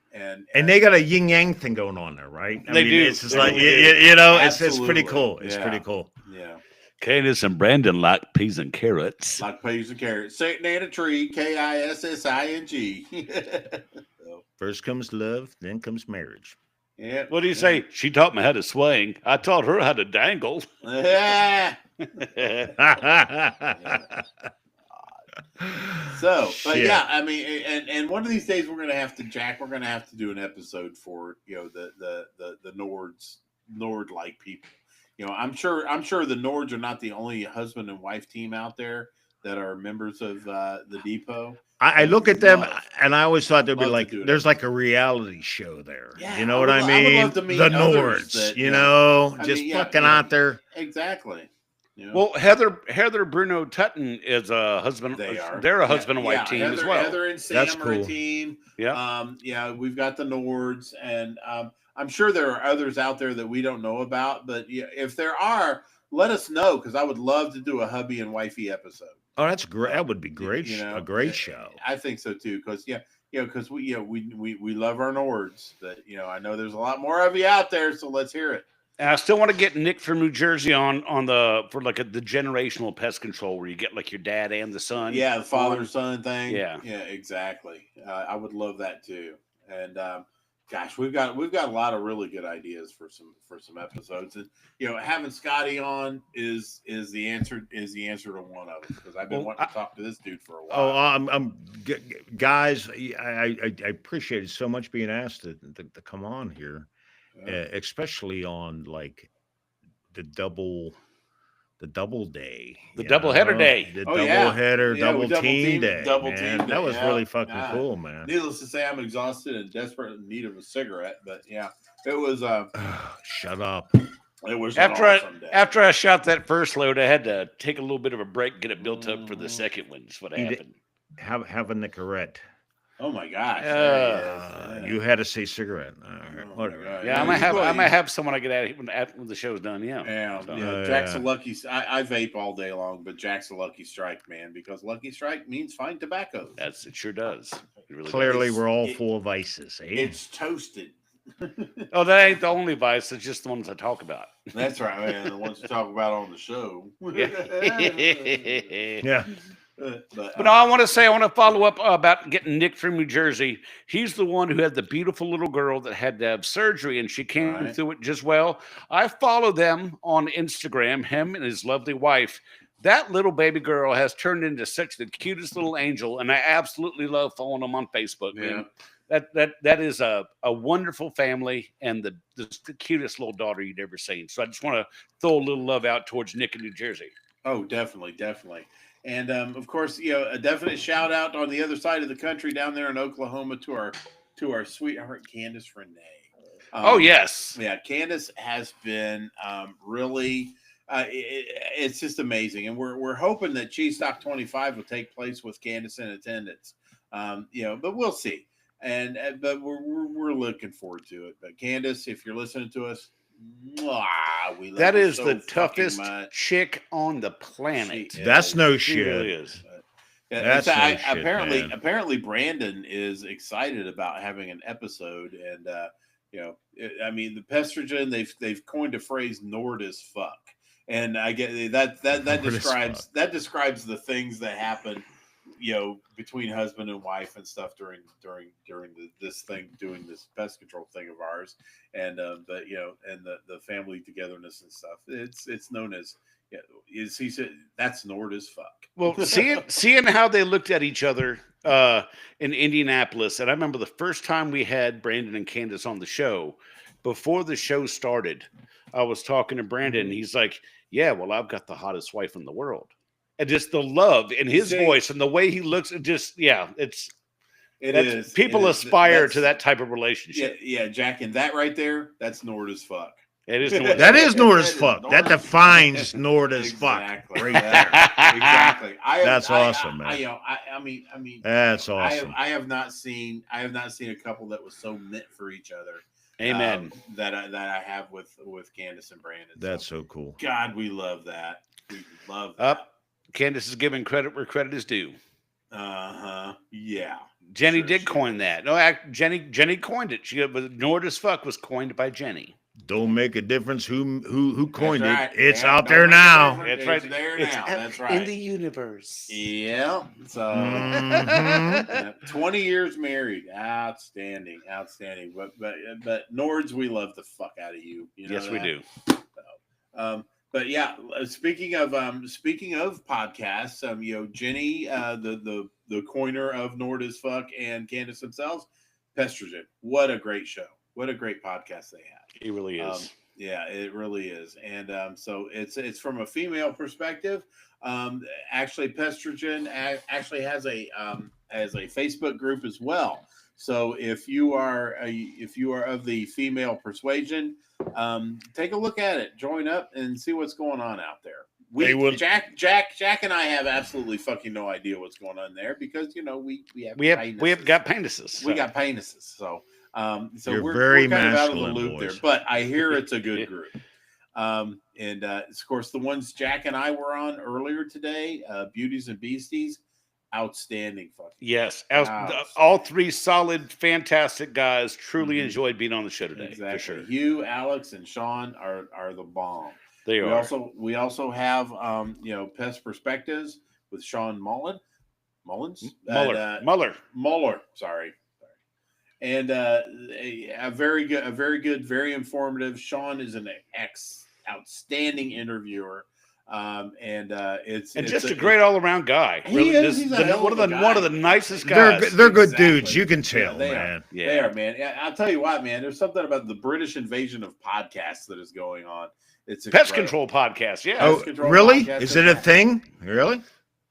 And they got a yin yang thing going on there, right? They do. It's just They like really do. you know, it's Absolutely. pretty cool. It's Yeah. pretty cool. Yeah, Candace and Brandon like peas and carrots. like peas and carrots, sitting in a tree, KISSING. So, First comes love, then comes marriage. yeah. What do you say? She taught me how to swing. I taught her how to dangle. Yeah. That's So, but Shit. yeah, I mean, and one of these days we're gonna have to, Jack. We're gonna have to do an episode for the Nord like people. I'm sure the Nords are not the only husband and wife team out there that are members of the depot. I look at them and I always thought there'd be like there's like a reality show there. Yeah, You know what I mean? would love to meet the others Nords, just fucking out there. Exactly. Well, Heather Bruno Tutton is a husband. They're a husband and wife team as well. Heather and Sam That's are cool. a team. Yeah. We've got the Nords, and I'm sure there are others out there that we don't know about. But if there are, let us know, because I would love to do a hubby and wifey episode. Oh, that's great. That would be great. A great show. I think so too, because because we love our Nords, but I know there's a lot more of you out there, so let's hear it. And I still want to get Nick from New Jersey on for like the generational pest control, where you get like your dad and the son. Yeah, the father son thing. Yeah, exactly. I would love that too. And gosh, we've got a lot of really good ideas for some episodes. And having Scotty on is the answer to one of them, because I've been wanting to talk to this dude for a while. Oh, guys, I appreciate it so much being asked to come on here. Especially on like the double day, double header day, double header, double team day. That was really fucking cool, man. Needless to say, I'm exhausted and desperate in need of a cigarette, but it was. Shut up. It was after I shot that first load, I had to take a little bit of a break, get it built up for the second one. That's what happened. Have a Nicorette. Oh my gosh! You had to say cigarette. Yeah, I might have someone I get out when the show's done. Jack's a lucky. I vape all day long, but Jack's a lucky strike, man, because lucky strike means fine tobacco. It sure does. It really Clearly, does. we're all full of vices. Eh? It's toasted. Oh, that ain't the only vice. It's just the ones I talk about. That's right, man. The ones you talk about on the show. Yeah. But no, I want to follow up about getting Nick from New Jersey. He's the one who had the beautiful little girl that had to have surgery, and she came through it just well. I follow them on Instagram, him and his lovely wife. That little baby girl has turned into such the cutest little angel, and I absolutely love following them on Facebook. Man. That is a wonderful family, and the cutest little daughter you'd ever seen. So I just want to throw a little love out towards Nick in New Jersey. Oh, definitely. And of course, a definite shout out on the other side of the country down there in Oklahoma to our sweetheart Candace Renee. Oh yes, yeah, Candace has been really. It's just amazing, and we're hoping that Cheese Stock 25 will take place with Candace in attendance. But we'll see. But we're looking forward to it. But Candace, if you're listening to us, we love that is so the toughest much. Chick on the planet. That's no shit. Really is. That's no shit, apparently Brandon is excited about having an episode, and I mean, the Pestrogen, they've coined a phrase "Nord as fuck," and I get that describes the things that happen, between husband and wife and stuff during this pest control thing of ours, and and the family togetherness and stuff. It's known as he said that's Nord as fuck. Well, seeing how they looked at each other in Indianapolis, and I remember the first time we had Brandon and Candace on the show. Before the show started, I was talking to Brandon, and he's like, "Yeah, well, I've got the hottest wife in the world." And just the love in his voice and the way he looks, it is. People aspire to that type of relationship. Yeah, Jack, and that right there, that's Nord as fuck. It is. That is Nord as fuck. That defines Nord as fuck right there. Exactly. That's awesome, man. I mean, that's awesome. I have not seen a couple that was so meant for each other. Amen. That I have with Candace and Brandon. That's so cool. God, we love that. We love that. Candace is giving credit where credit is due. Yeah. Jenny did coin that. No, Jenny coined it. Nord as fuck was coined by Jenny. Don't make a difference who coined right. it. It's out there now. That's right. There it's now. That's right. In the universe. Yeah. So 20 years married. Outstanding. But Nords, we love the fuck out of you. You know yes, we do. But yeah, speaking of podcasts, Jenny, the coiner of Nord as Fuck, and Candace themselves, Pestrogen. What a great show! What a great podcast they have. It really is. Yeah, it really is. And so it's from a female perspective. Actually, Pestrogen actually has a Facebook group as well. So if you are of the female persuasion, take a look at it, join up, and see what's going on out there. Jack and I have absolutely fucking no idea what's going on there because we have got penises. So. We got penises. So we're kind of out of the loop there. But I hear it's a good group. And of course the ones Jack and I were on earlier today, Beauties and Beasties. Outstanding fucking. Yes. All three solid, fantastic guys. Truly enjoyed being on the show today. Exactly. For sure. You, Alex, and Sean are the bomb. They are. We also have Pest Perspectives with Sean Muller. Sorry. And a very good, very informative. Sean is an outstanding interviewer. It's just a great all around guy. He is. He's one of the nicest guys. They're good dudes. You can tell, they man. Are. Yeah. They are, man. I'll tell you what, man. There's something about the British invasion of podcasts that is going on. It's Pest Control podcast. Yeah. Oh, really? Is it a thing? Really?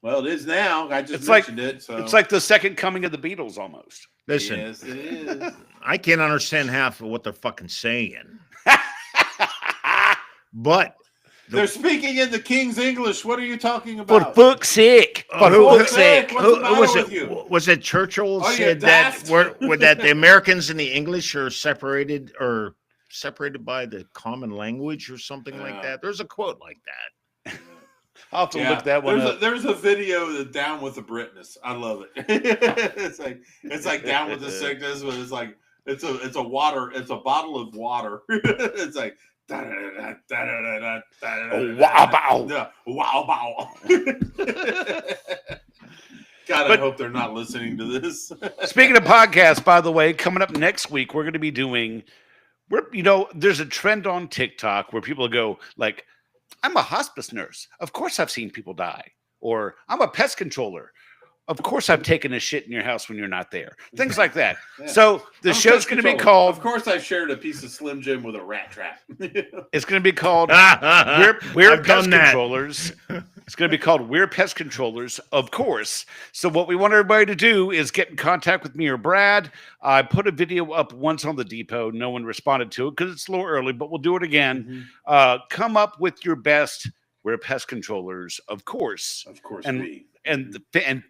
Well, it is now. I just mentioned it. So it's like the second coming of the Beatles, almost. Listen, yes, it is. I can't understand half of what they're fucking saying, but. They're speaking in the King's English. What are you talking about? For fuck's sake. What's was it? Was it Churchill said that that the Americans and the English are separated by the common language or something like that? There's a quote like that. I'll have to look that one up. There's a video that Down with the Britness. I love it. it's like Down with the Sickness, but it's a bottle of water. It's like wow. God, I hope they're not listening to this. Speaking of podcasts, by the way, coming up next week, we're going to be doing. There's a trend on TikTok where people go like, "I'm a hospice nurse. Of course, I've seen people die," or "I'm a pest controller. Of course, I've taken a shit in your house when you're not there." Things like that. Yeah. So the show's going to be called. Of course, I shared a piece of Slim Jim with a rat trap. It's going to be called We're Pest Controllers. It's going to be called We're Pest Controllers, of course. So what we want everybody to do is get in contact with me or Brad. I put a video up once on the depot. No one responded to it because it's a little early, but we'll do it again. Mm-hmm. Come up with your best. We're Pest Controllers, of course. Of course, and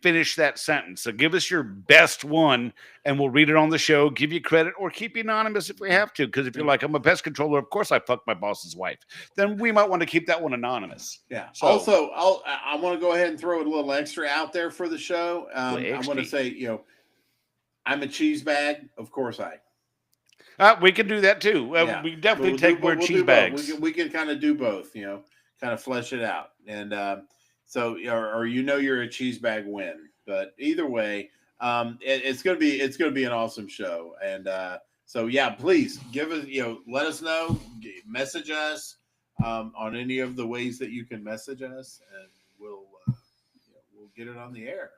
finish that sentence. So give us your best one, and we'll read it on the show, give you credit, or keep you anonymous if we have to. Because if you're like, I'm a pest controller, of course I fucked my boss's wife, then we might want to keep that one anonymous. Yeah. So, also, I want to go ahead and throw a little extra out there for the show. I want to say, I'm a Cheesebag. Of course we can do that too. We definitely wear cheese bags. We can kind of do both, kind of flesh it out. And so, or you're a cheesebag win, but either way, it's gonna be an awesome show. And so yeah, please give us, let us know, message us on any of the ways that you can message us, and we'll get it on the air.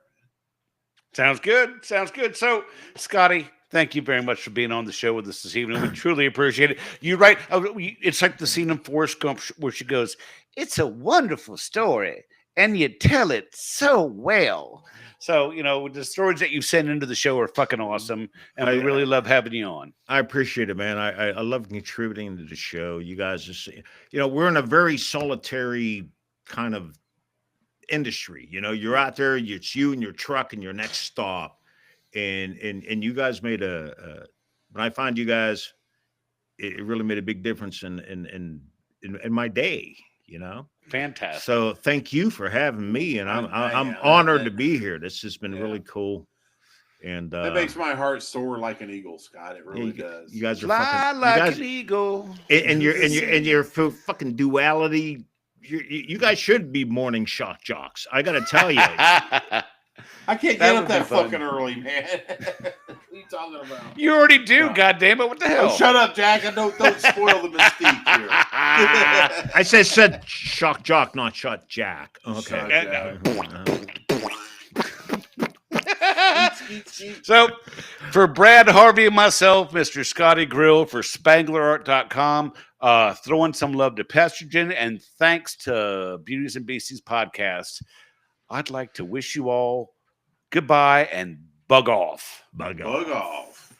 Sounds good. So, Scotty, thank you very much for being on the show with us this evening. We truly appreciate it. You're right. It's like the scene in Forrest Gump where she goes, "It's a wonderful story, and you tell it so well." So, the stories that you send into the show are fucking awesome, and we really love having you on. I appreciate it, man. I love contributing to the show. You guys just, we're in a very solitary kind of industry. You're out there, it's you and your truck and your next stop. And you guys made when I find you guys, it really made a big difference in my day, Fantastic. So thank you for having me, and I'm honored to be here. This has been really cool, and that makes my heart soar like an eagle, Scott. It really does. You guys are fly like an eagle, and your fucking duality. You guys should be morning shock jocks. I got to tell you. I can't That get up would be that fun. fucking early, man. What are you talking about? You already do, No. goddamn it! What the hell? Oh, shut up, Jack. I don't spoil the mystique here. I said shock jock, not shot Jack. Okay. So, for Brad Harvey and myself, Mr. Scotty Grill for SpanglerArt.com, throwing some love to Pestrogen, and thanks to Beauties and Beasties podcast, I'd like to wish you all goodbye and bug off. Bug Bug off.